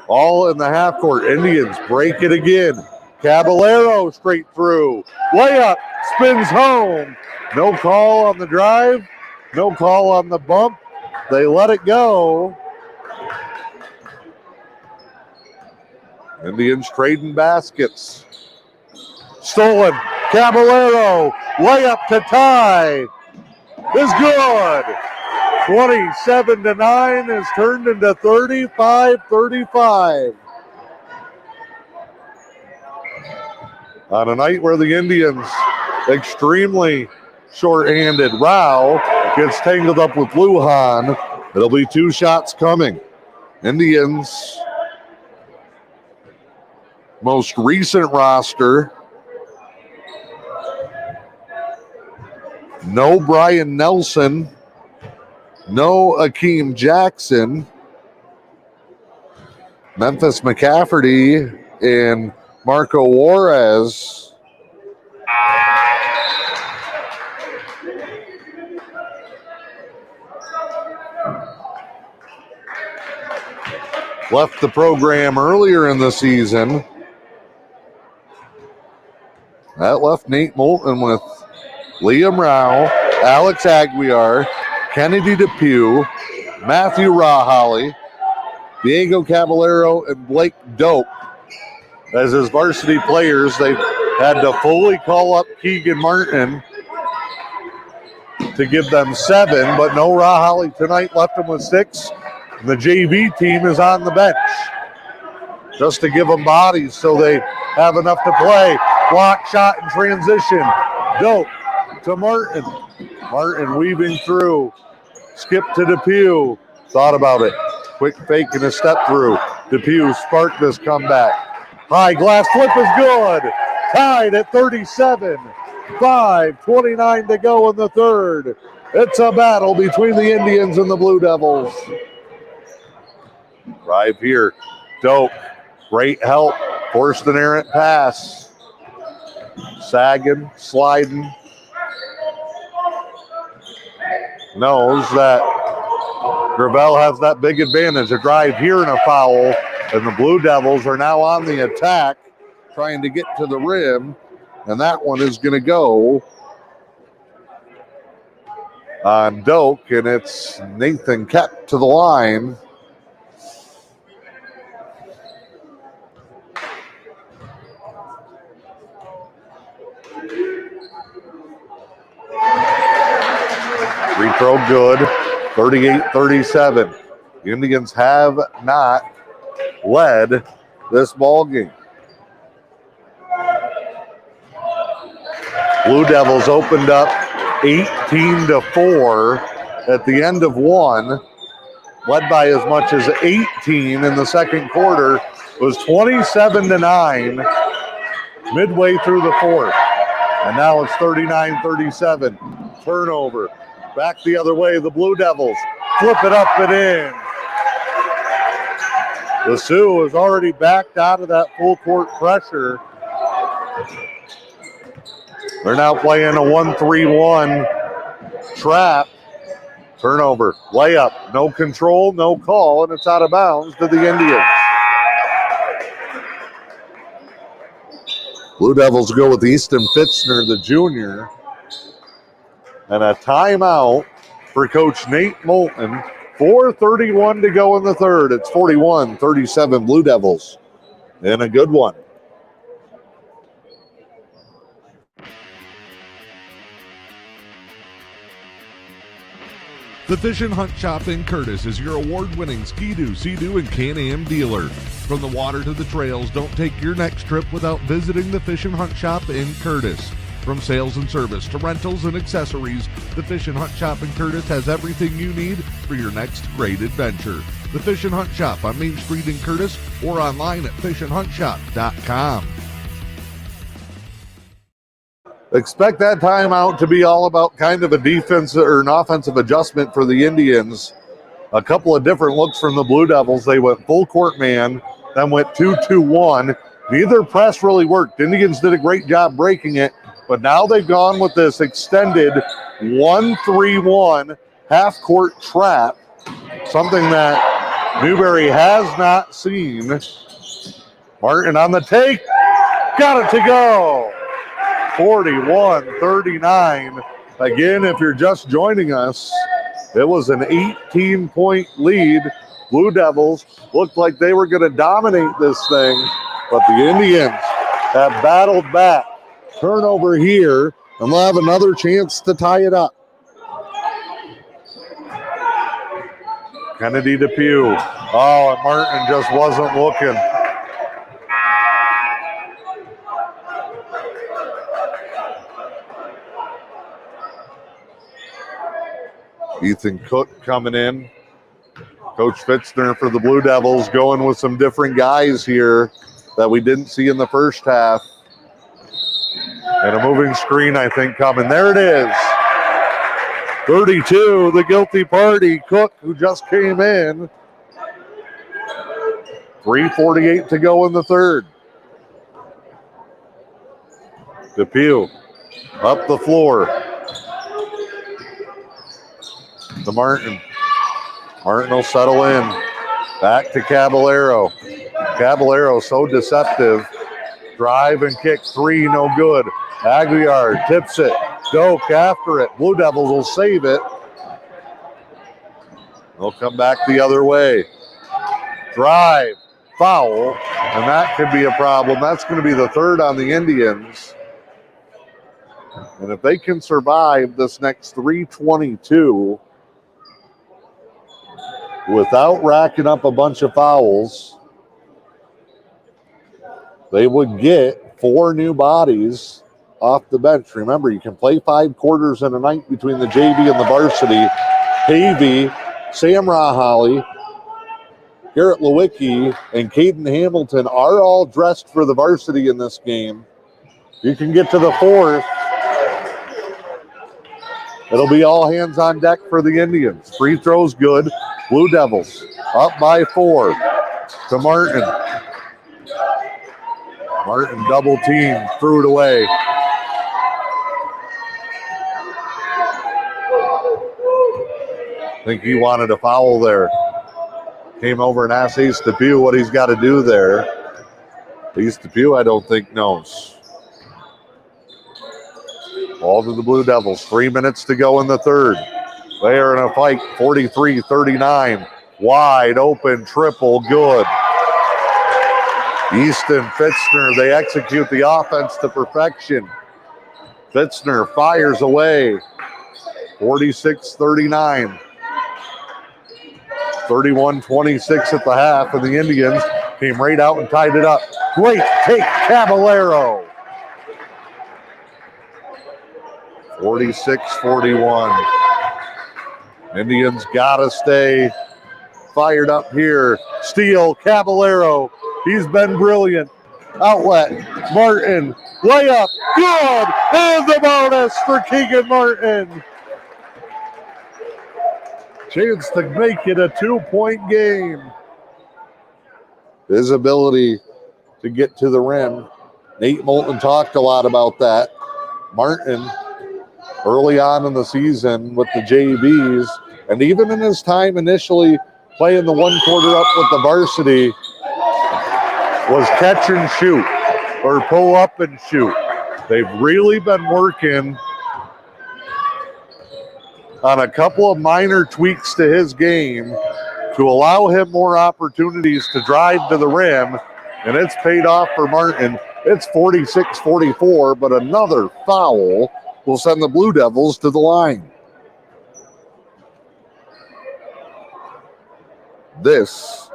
All in the half court. Indians break it again. Caballero straight through. Layup, spins home. No call on the drive. No call on the bump. They let it go. Indians trading baskets. Stolen. Caballero, layup to tie is good. 27-9 is turned into 35-35. On a night where the Indians extremely short-handed. Rao gets tangled up with Lujan. It'll be two shots coming. Indians' most recent roster. No Brian Nelson. No Akeem Jackson. Memphis McCafferty and Marco Juarez. Left the program earlier in the season. That left Nate Moulton with Liam Rao, Alex Aguiar, Kennedy Depew, Matthew Rahali, Diego Caballero, and Blake Dope. As his varsity players, they had to fully call up Keegan Martin to give them 7, but no Rahali tonight, left them with 6. And the JV team is on the bench just to give them bodies so they have enough to play. Block shot in transition. Dope to Martin. Martin weaving through. Skip to Depew. Thought about it. Quick fake and a step through. Depew sparked this comeback. High glass flip is good. Tied at 37. 5:29 to go in the third. It's a battle between the Indians and the Blue Devils. Drive here. Dope. Great help. Forced an errant pass. Sagging, sliding. Knows that Gravel has that big advantage. A drive here and a foul. And the Blue Devils are now on the attack, trying to get to the rim. And that one is going to go on Doak. And it's Nathan Kett to the line. Free throw good, 38-37. The Indians have not led this ball game. Blue Devils opened up 18-4 at the end of one. led by as much as 18 in the second quarter. It was 27-9 midway through the fourth. And now it's 39-37. Turnover. Back the other way, the Blue Devils flip it up and in. The Sioux has already backed out of that full court pressure. They're now playing a 1-3-1 trap. Turnover, layup, no control, no call, and it's out of bounds to the Indians. Blue Devils go with Easton Fitzner, the junior. And a timeout for Coach Nate Moulton. 4:31 to go in the third. It's 41-37 Blue Devils. And a good one. The Fish and Hunt Shop in Curtis is your award-winning Ski-Doo, Sea-Doo, and Can-Am dealer. From the water to the trails, don't take your next trip without visiting the Fish and Hunt Shop in Curtis. From sales and service to rentals and accessories, the Fish and Hunt Shop in Curtis has everything you need for your next great adventure. The Fish and Hunt Shop on Main Street in Curtis or online at fishandhuntshop.com. Expect that timeout to be all about kind of a defense or an offensive adjustment for the Indians. A couple of different looks from the Blue Devils. They went full court man, then went 2-2-1. Neither press really worked. Indians did a great job breaking it, but now they've gone with this extended 1-3-1 half-court trap, something that Newberry has not seen. Martin on the take, got it to go. 41-39. Again, if you're just joining us, it was an 18-point lead. Blue Devils looked like they were going to dominate this thing, but the Indians have battled back. Turnover here, and they'll have another chance to tie it up. Kennedy Depew. Oh, and Martin just wasn't looking. Ethan Cook coming in. Coach Fitzner for the Blue Devils going with some different guys here that we didn't see in the first half. And a moving screen, I think, coming. There it is. 32, the guilty party. Cook, who just came in. 3:48 to go in the third. Depew up the floor. To Martin. Martin will settle in. Back to Caballero. Caballero so deceptive. Drive and kick three, no good. Aguiar tips it. Doak after it. Blue Devils will save it. They'll come back the other way. Drive. Foul. And that could be a problem. That's going to be the third on the Indians. And if they can survive this next 3:22 without racking up a bunch of fouls, they would get 4 new bodies off the bench. Remember, you can play 5 quarters in a night between the JV and the varsity. Havey, Sam Raholly, Garrett Lewicki, and Caden Hamilton are all dressed for the varsity in this game. You can get to the fourth. It'll be all hands on deck for the Indians. Free throws good. Blue Devils up by 4 to Martin. Martin double team, threw it away. I think he wanted a foul there. Came over and asked Ace Depew what he's got to do there. Ace Depew, I don't think, knows. Ball to the Blue Devils. 3 minutes to go in the third. They are in a fight. 43-39. Wide open triple. Good. Easton Fitzner, they execute the offense to perfection. Fitzner fires away. 46-39. 31-26 at the half, and the Indians came right out and tied it up. Great take, Caballero. 46-41. Indians got to stay fired up here. Steele, Caballero, he's been brilliant. Outlet, Martin, layup, good, and the bonus for Keegan Martin. Chance to make it a 2-point game. His ability to get to the rim. Nate Moulton talked a lot about that. Martin, early on in the season with the JVs, and even in his time initially playing the 1 quarter up with the varsity, was catch and shoot or pull up and shoot. They've really been working on a couple of minor tweaks to his game to allow him more opportunities to drive to the rim, and it's paid off for Martin. It's 46-44, but another foul will send the Blue Devils to the line. This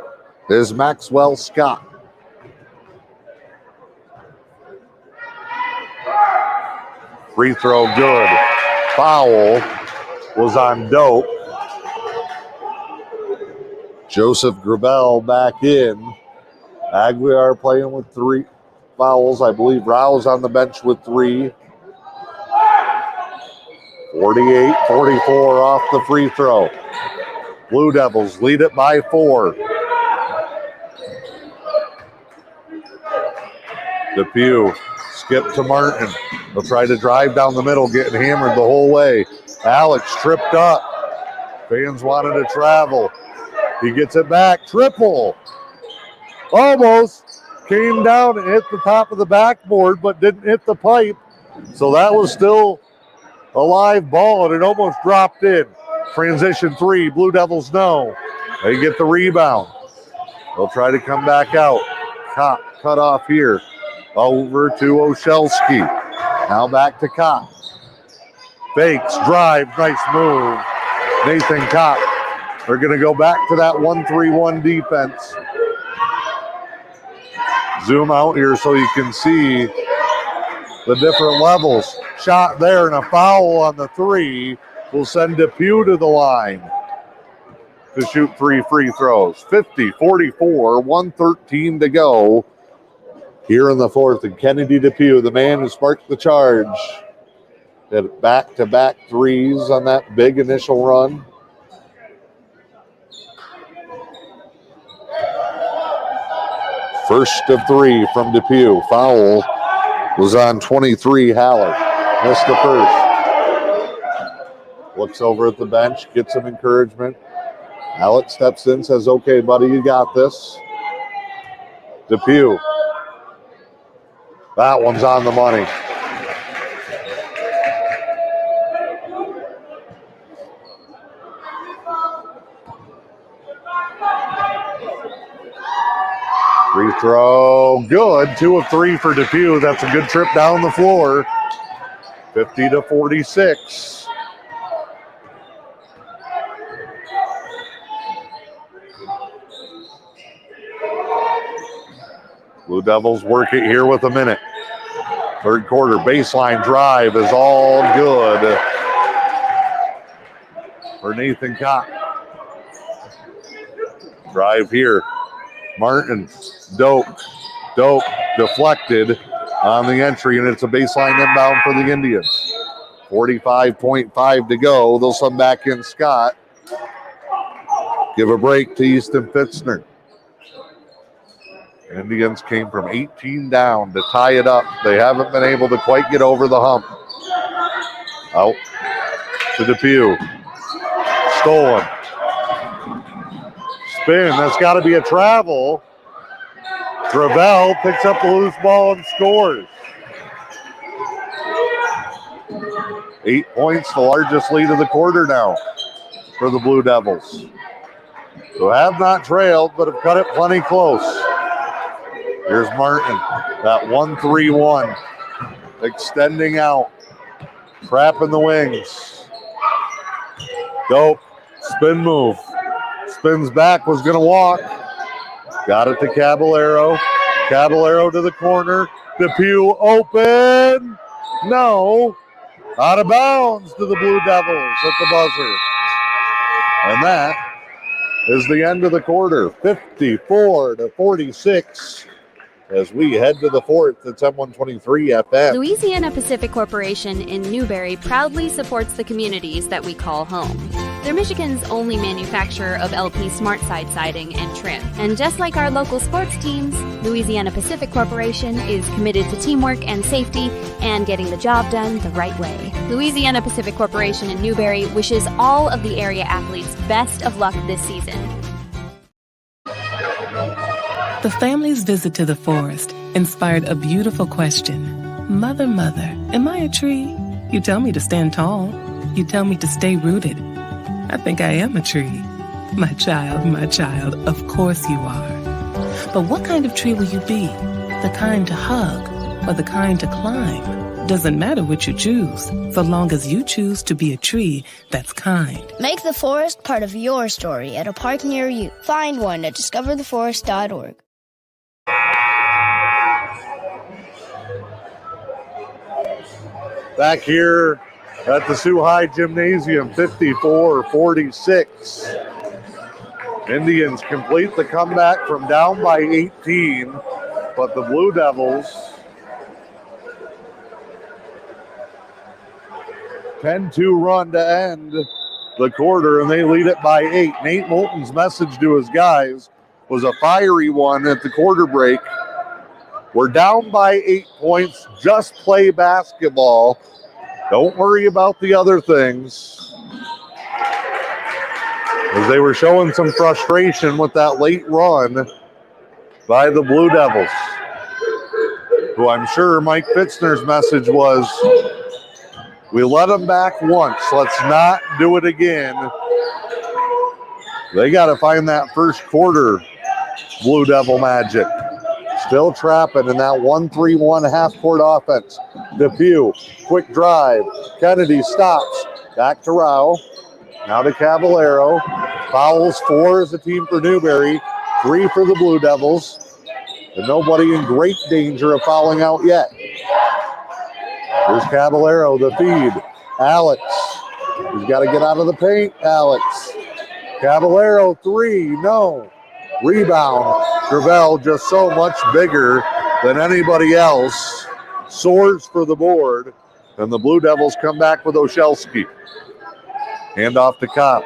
is Maxwell Scott. Free throw good. Foul was on Dope. Joseph Gravel back in. Aguiar playing with 3 fouls. I believe Rouse on the bench with 3. 48-44 off the free throw. Blue Devils lead it by 4. Depew, skip to Martin. They'll try to drive down the middle, getting hammered the whole way. Alex tripped up. Fans wanted to travel. He gets it back. Triple. Almost came down and hit the top of the backboard, but didn't hit the pipe. So that was still a live ball, and it almost dropped in. Transition 3, Blue Devils no. They get the rebound. They'll try to come back out. Kopp cut off here. Over to Oshelski. Now back to Kopp. Fakes, drive, nice move. Nathan Kopp. They're going to go back to that 1-3-1 defense. Zoom out here so you can see the different levels. Shot there and a foul on the 3 will send Depew to the line to shoot 3 free throws. 50-44, 1:13 to go here in the 4th. And Kennedy Depew, the man who sparked the charge, had back-to-back 3s on that big initial run. First of 3 from Depew. Foul was on 23, Haller. Missed the first. Looks over at the bench, gets some encouragement. Alex steps in, says, okay, buddy, you got this. Depew. That one's on the money. Free throw, good. 2 of 3 for Depew. That's a good trip down the floor. 50-46. Blue Devils work it here with a minute. 3rd quarter baseline drive is all good for Nathan Kopp. Drive here. Martin, Dope deflected on the entry, and it's a baseline inbound for the Indians. 45.5 to go. They'll send back in Scott. Give a break to Easton Fitzner. Indians came from 18 down to tie it up. They haven't been able to quite get over the hump. Out to Depew. Stolen. Spin. That's got to be a travel. Gravel picks up the loose ball and scores. 8 points, the largest lead of the quarter now for the Blue Devils, who have not trailed but have cut it plenty close. Here's Martin, that 1-3-1, extending out, trapping the wings. Dope, spin move. Spins back, was going to walk. Got it to Caballero. Caballero to the corner. Depew open. No. Out of bounds to the Blue Devils at the buzzer. And that is the end of the quarter, 54-46. As we head to the fourth, it's M123 FM. Louisiana Pacific Corporation in Newberry proudly supports the communities that we call home. They're Michigan's only manufacturer of LP SmartSide siding and trim. And just like our local sports teams, Louisiana Pacific Corporation is committed to teamwork and safety and getting the job done the right way. Louisiana Pacific Corporation in Newberry wishes all of the area athletes best of luck this season. The family's visit to the forest inspired a beautiful question. Mother, mother, am I a tree? You tell me to stand tall. You tell me to stay rooted. I think I am a tree. My child, of course you are. But what kind of tree will you be? The kind to hug or the kind to climb? Doesn't matter which you choose, so long as you choose to be a tree that's kind. Make the forest part of your story at a park near you. Find one at discovertheforest.org. Back here at the Sioux High Gymnasium, 54-46. Indians complete the comeback from down by 18, but the Blue Devils 10-2 run to end the quarter, and they lead it by 8. Nate Moulton's message to his guys was a fiery one at the quarter break. We're down by 8 points. Just play basketball. Don't worry about the other things. As they were showing some frustration with that late run by the Blue Devils, who I'm sure Mike Fitzner's message was, we let them back once. Let's not do it again. They got to find that first quarter Blue Devil magic. Still trapping in that 1-3-1 half-court offense. Depew, quick drive. Kennedy stops. Back to Rao. Now to Caballero. Fouls 4 as a team for Newberry. 3 for the Blue Devils. And nobody in great danger of fouling out yet. Here's Caballero, the feed. Alex. He's got to get out of the paint. Alex. Caballero, 3. No. Rebound. Gravel just so much bigger than anybody else. Soars for the board. And the Blue Devils come back with Oshelski. Hand off to Kopp.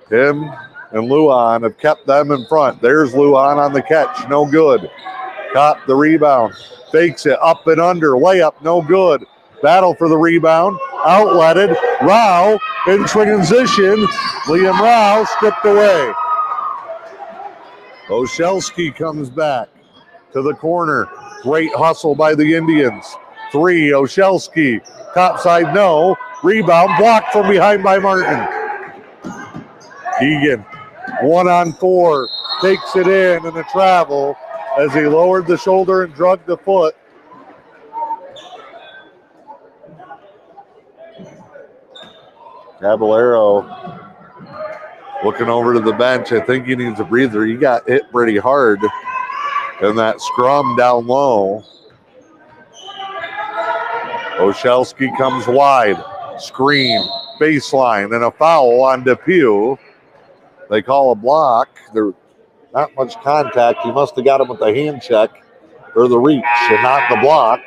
Him and Luan have kept them in front. There's Luan on the catch. No good. Kopp the rebound. Fakes it up and under. Layup. No good. Battle for the rebound. Outletted. Rao in transition. Liam Rao stripped away. Oshelski comes back to the corner. Great hustle by the Indians. 3, Oshelski. Top side, no. Rebound blocked from behind by Martin. Egan, 1-on-4. Takes it in and a travel as he lowered the shoulder and drugged the foot. Caballero looking over to the bench. I think he needs a breather. He got hit pretty hard in that scrum down low. Oshelski comes wide. Screen, baseline, and a foul on Depew. They call a block. There's not much contact. He must have got him with the hand check or the reach and not the block.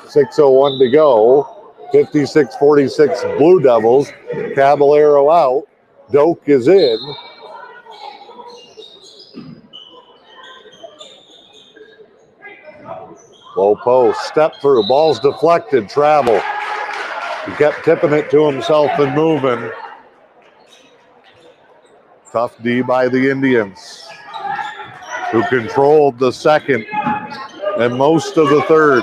6:01 to go. 56-46 Blue Devils. Caballero out. Doak is in. Low post, step through, ball's deflected, travel. He kept tipping it to himself and moving. Tough D by the Indians, who controlled the second and most of the third.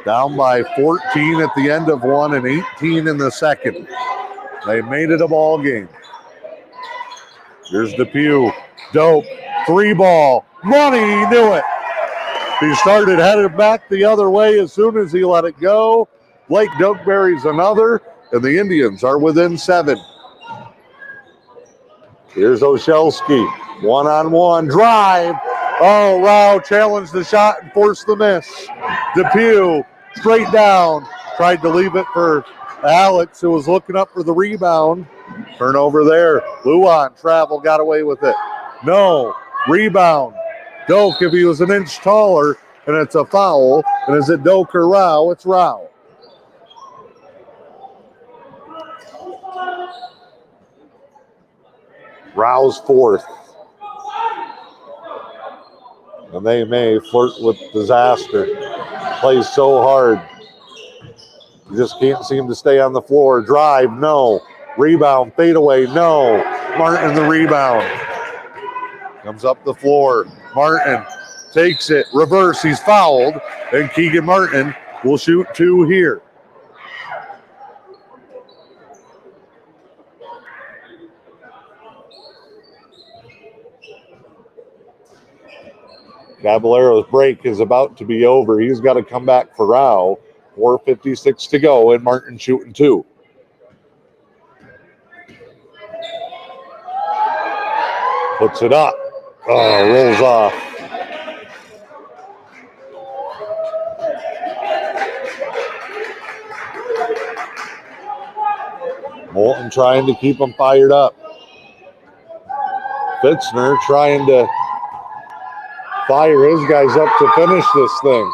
Down by 14 at the end of one and 18 in the second. They made it a ball game. Here's Depew. Dope. 3 ball. Money, he knew it. He started headed back the other way as soon as he let it go. Blake Doak buries another, and the Indians are within 7. Here's Oshelski. 1-on-1 drive. Oh, Rao challenged the shot and forced the miss. Depew straight down. Tried to leave it for Alex, who was looking up for the rebound. Turnover there. Luan travel, got away with it. No. Rebound. Doak, if he was an inch taller, and it's a foul. And is it Doak or Rao? It's Rao. Rao's fourth. And they may flirt with disaster. Plays so hard. You just can't seem to stay on the floor. Drive, no. Rebound, fade away, no. Martin the rebound. Comes up the floor. Martin takes it. Reverse, he's fouled. And Keegan Martin will shoot 2 here. Caballero's break is about to be over. He's got to come back for Rao. 4:56 to go, and Martin shooting 2. Puts it up. Oh, rolls off. Moulton trying to keep him fired up. Fitzner trying to fire his guys up to finish this thing.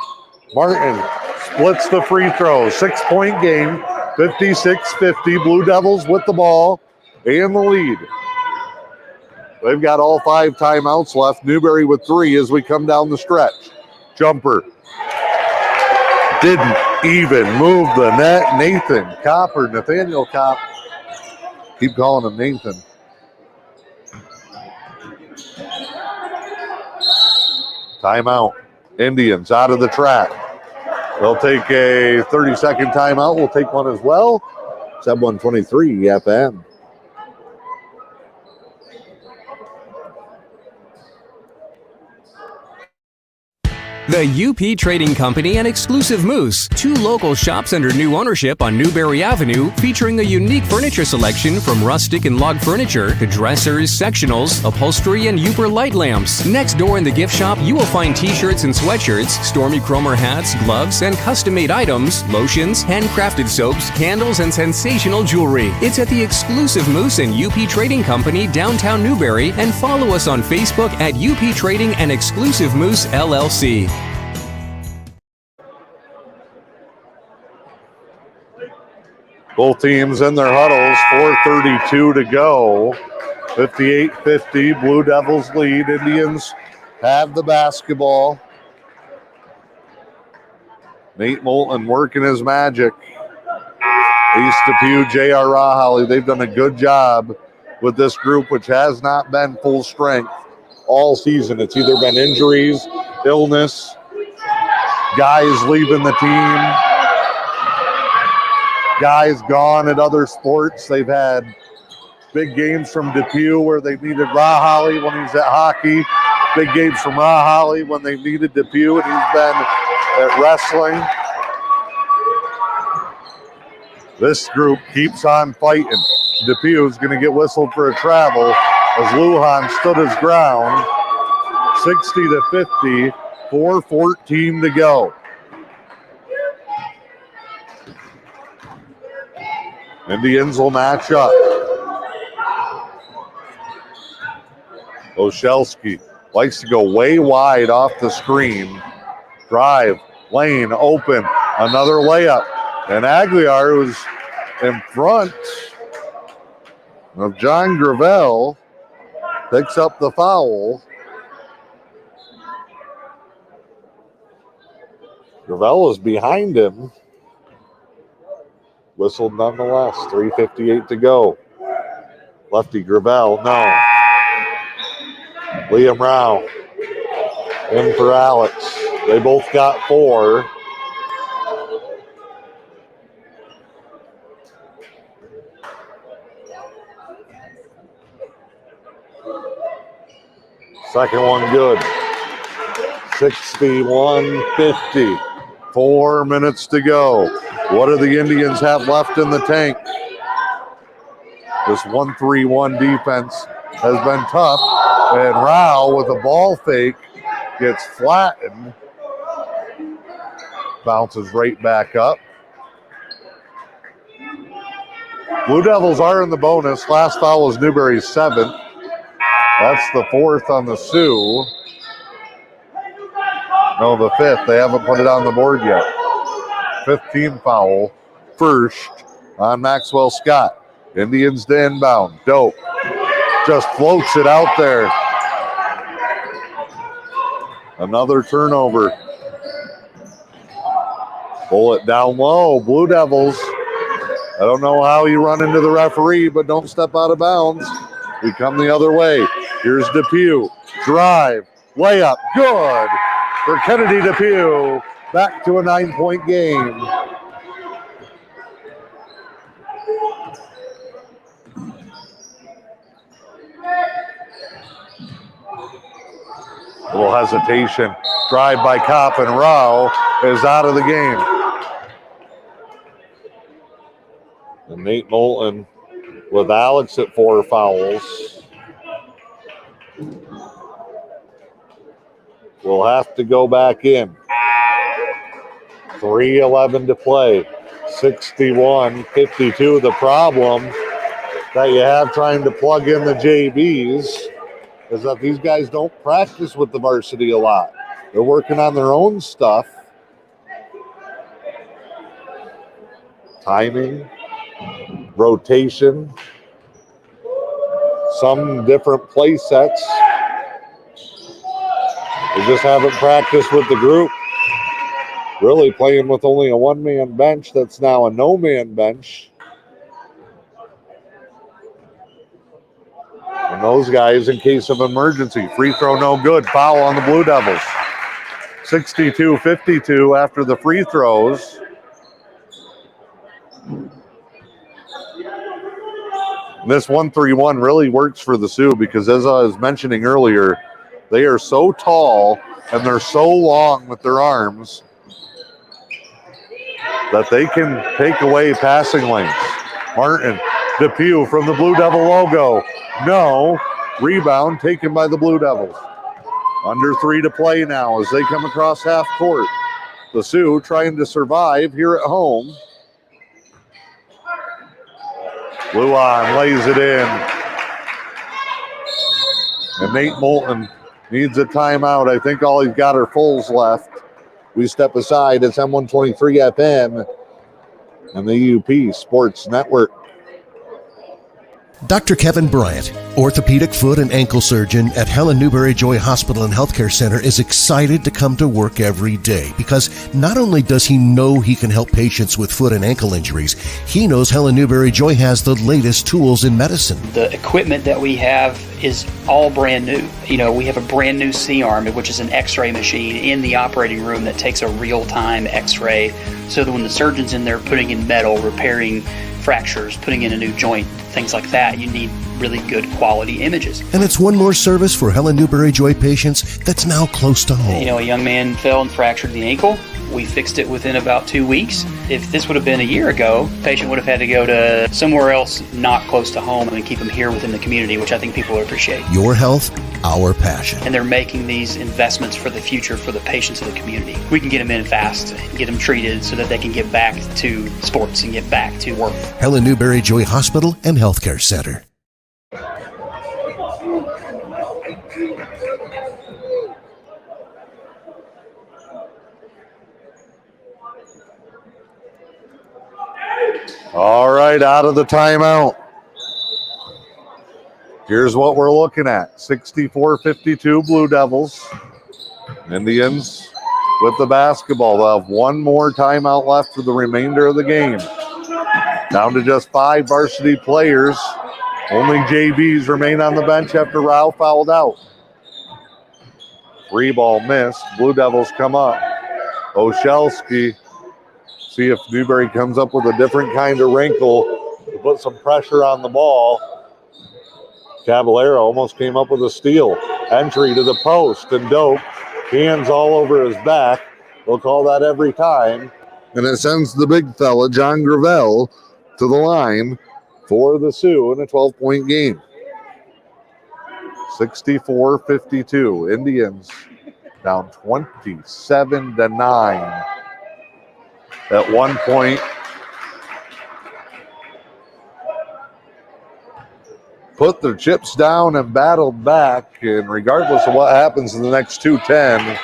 Martin splits the free throw. 6-point game, 56-50. Blue Devils with the ball and the lead. They've got all 5 timeouts left. Newberry with 3 as we come down the stretch. Jumper. Didn't even move the net. Nathan Kopp or Nathaniel Kopp. Keep calling him Nathan. Timeout. Indians out of the track. They'll take a 30-second timeout. We'll take one as well. Sub 123 FM. The UP Trading Company and Exclusive Moose, 2 local shops under new ownership on Newberry Avenue, featuring a unique furniture selection from rustic and log furniture to dressers, sectionals, upholstery, and Uper light lamps. Next door in the gift shop, you will find t-shirts and sweatshirts, Stormy Cromer hats, gloves, and custom-made items, lotions, handcrafted soaps, candles, and sensational jewelry. It's at the Exclusive Moose and UP Trading Company, downtown Newberry, and follow us on Facebook at UP Trading and Exclusive Moose LLC. Both teams in their huddles, 4:32 to go. 58-50, Blue Devils lead. Indians have the basketball. Nate Moulton working his magic. East Depew, J.R. Raholly, they've done a good job with this group, which has not been full strength all season. It's either been injuries, illness, guys leaving the team, guys gone at other sports. They've had big games from Depew where they needed Raholly when he's at hockey. Big games from Raholly when they needed Depew, and he's been at wrestling. This group keeps on fighting. Depew's going to get whistled for a travel as Lujan stood his ground. 60-50, 4:14 to go. Indians will match up. Oshelski likes to go way wide off the screen. Drive, lane open, another layup. And Aguilar, who's in front of John Gravel, picks up the foul. Gravel is behind him. Whistled nonetheless. 3:58 to go. Lefty Gravel, no. Liam Rao in for Alex. They both got 4. Second one good. 61-50. 4 minutes to go. What do the Indians have left in the tank? This 1-3-1 defense has been tough. And Rao with a ball fake gets flattened. Bounces right back up. Blue Devils are in the bonus. Last foul was Newberry's 7th. That's the 4th on the Sioux. No, the 5th. They haven't put it on the board yet. 5th team foul. First on Maxwell Scott. Indians to inbound. Dope just floats it out there. Another turnover. Pull it down low. Blue Devils. I don't know how you run into the referee, but don't step out of bounds. We come the other way. Here's Depew. Drive. Layup. Good for Kennedy Depew. Back to a 9-point game. A little hesitation. Drive by Kopp, and Rao is out of the game. And Nate Moulton with Alex at 4 fouls. Will have to go back in. 3:11 to play. 61-52. The problem that you have trying to plug in the JVs is that these guys don't practice with the varsity a lot. They're working on their own stuff. Timing, rotation, some different play sets. They just haven't practiced with the group. Really playing with only a one-man bench that's now a no-man bench. And those guys, in case of emergency, free throw no good, foul on the Blue Devils. 62-52 after the free throws. This 1-3-1 really works for the Sioux because, as I was mentioning earlier, they are so tall and they're so long with their arms that they can take away passing lanes. Martin, Depew from the Blue Devil logo. No. Rebound taken by the Blue Devils. Under 3 to play now as they come across half court. The Sioux trying to survive here at home. Luan lays it in. And Nate Moulton needs a timeout. I think all he's got are fulls left. We step aside. It's M123 FM and the UP Sports Network. Dr. Kevin Bryant, orthopedic foot and ankle surgeon at Helen Newberry Joy Hospital and Healthcare Center, is excited to come to work every day because not only does he know he can help patients with foot and ankle injuries, he knows Helen Newberry Joy has the latest tools in medicine. The equipment that we have is all brand new. You know, we have a brand new C-arm, which is an x-ray machine in the operating room that takes a real-time x-ray so that when the surgeon's in there putting in metal, repairing fractures, putting in a new joint, things like that, you need really good quality images. And it's one more service for Helen Newberry Joy patients that's now close to home. You know, a young man fell and fractured the ankle. We fixed it within about 2 weeks. If this would have been a year ago, the patient would have had to go to somewhere else not close to home and keep him here within the community, which I think people would appreciate. Your health, our passion. And they're making these investments for the future for the patients of the community. We can get them in fast, get them treated so that they can get back to sports and get back to work. Helen Newberry Joy Hospital and Healthcare Center. All right, out of the timeout. Here's what we're looking at. 64-52 Blue Devils. Indians with the basketball. They'll have one more timeout left for the remainder of the game. Down to just 5 varsity players. Only JVs remain on the bench after Rao fouled out. Free ball missed. Blue Devils come up. Oshelski. See if Newberry comes up with a different kind of wrinkle to put some pressure on the ball. Caballero almost came up with a steal. Entry to the post, and Dope, hands all over his back. We'll call that every time. And it sends the big fella, John Gravel, to the line for the Sioux in a 12-point game. 64-52. Indians down 27-9. At one point, put their chips down and battled back. And regardless of what happens in the next 2:10,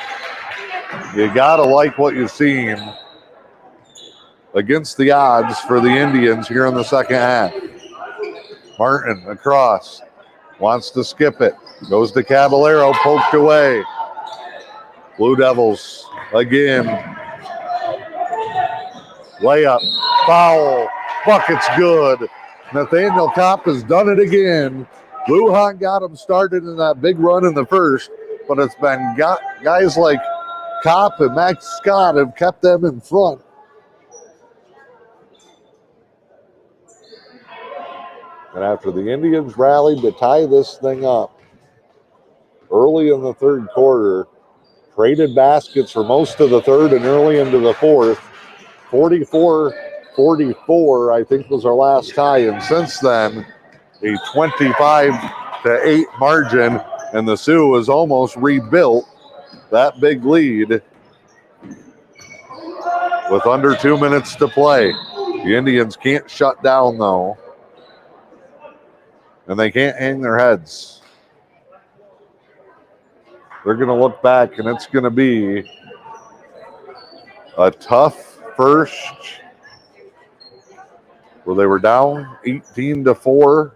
you got to like what you've seen against the odds for the Indians here in the second half. Martin across, wants to skip it, goes to Caballero, poked away. Blue Devils again. Layup, foul, bucket's good. Nathaniel Kopp has done it again. Lujan got him started in that big run in the first, but it's been guys like Kopp and Max Scott have kept them in front. And after the Indians rallied to tie this thing up early in the third quarter, traded baskets for most of the third and early into the fourth, 44-44, I think, was our last tie. And since then, a 25-8 margin, and the Sioux has almost rebuilt that big lead with under 2 minutes to play. The Indians can't shut down, though, and they can't hang their heads. They're going to look back, and it's going to be a tough first, where they were down 18-4,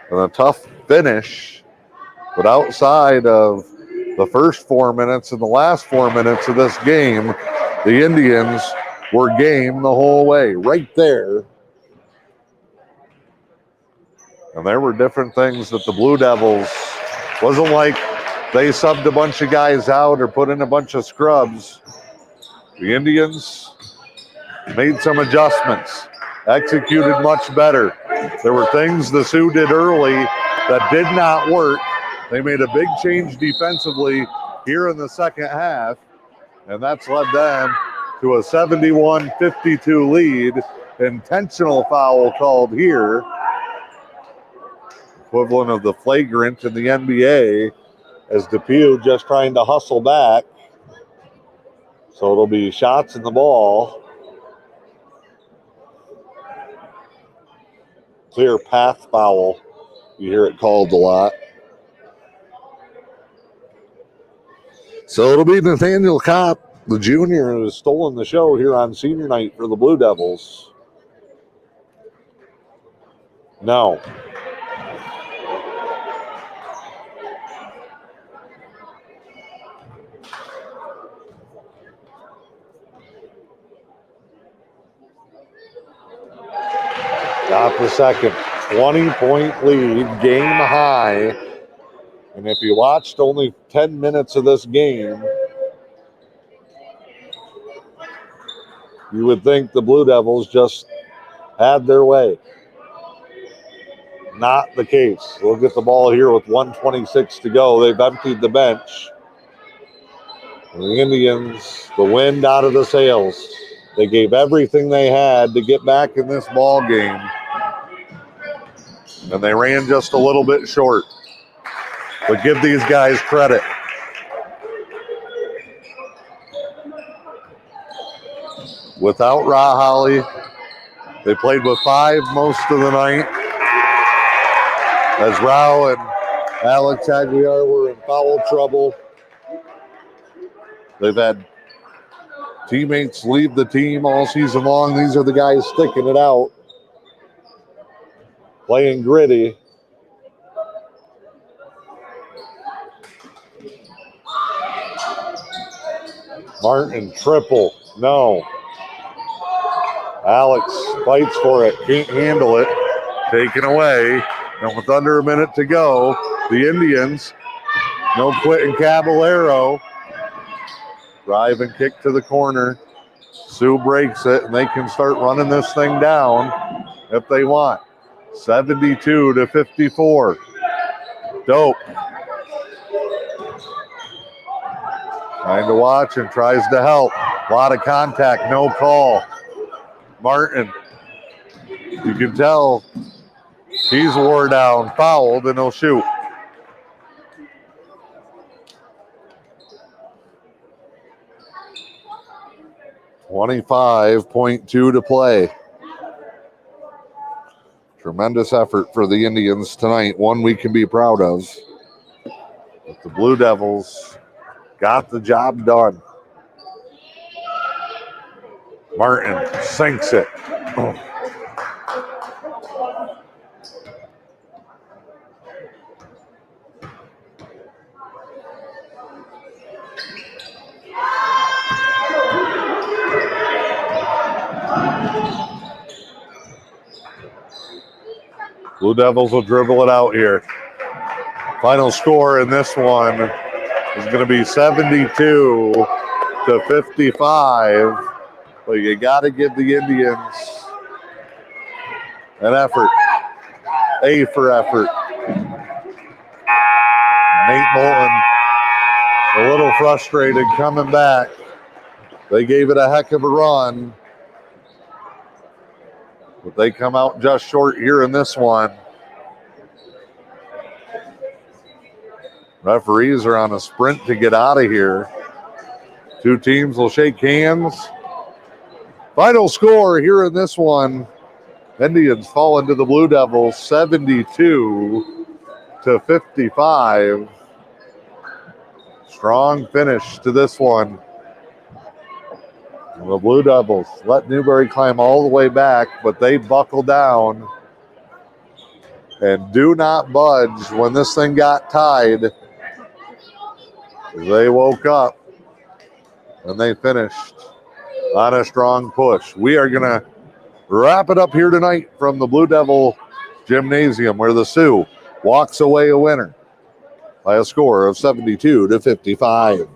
and a tough finish. But outside of the first 4 minutes and the last 4 minutes of this game, the Indians were game the whole way, right there. And there were different things that the Blue Devils, wasn't like they subbed a bunch of guys out or put in a bunch of scrubs. The Indians made some adjustments, executed much better. There were things the Sioux did early that did not work. They made a big change defensively here in the second half, and that's led them to a 71-52 lead. Intentional foul called here, equivalent of the flagrant in the NBA, as Depew just trying to hustle back. So it'll be shots in the ball. Clear path foul. You hear it called a lot. So it'll be Nathaniel Kopp, the junior, who has stolen the show here on senior night for the Blue Devils. No. Got the second. 20-point lead, game high. And if you watched only 10 minutes of this game, you would think the Blue Devils just had their way. Not the case. They'll get the ball here with 1:26 to go. They've emptied the bench. And the Indians, the wind out of the sails. They gave everything they had to get back in this ball game. And they ran just a little bit short. But give these guys credit. Without Rahali, they played with 5 most of the night. As Rao and Alex Aguiar were in foul trouble. They've had teammates leave the team all season long. These are the guys sticking it out, playing gritty. Martin, triple, no. Alex fights for it, can't handle it, taken away. And with under a minute to go, the Indians, no Quentin Caballero, drive and kick to the corner. Sioux breaks it, and they can start running this thing down if they want. 72-54. Dope. Trying to watch and tries to help. A lot of contact, no call. Martin, you can tell he's wore down, fouled, and he'll shoot. .25 to play. Tremendous effort for the Indians tonight, one we can be proud of. But the Blue Devils got the job done. Martin sinks it. Oh. Blue Devils will dribble it out here. Final score in this one is going to be 72-55. But you got to give the Indians an effort. A for effort. Nate Moulton a little frustrated coming back. They gave it a heck of a run. But they come out just short here in this one. Referees are on a sprint to get out of here. Two teams will shake hands. Final score here in this one. Indians fall into the Blue Devils 72-55. Strong finish to this one. The Blue Devils let Newberry climb all the way back, but they buckle down and do not budge when this thing got tied. They woke up and they finished on a strong push. We are going to wrap it up here tonight from the Blue Devil Gymnasium, where the Sioux walks away a winner by a score of 72-55.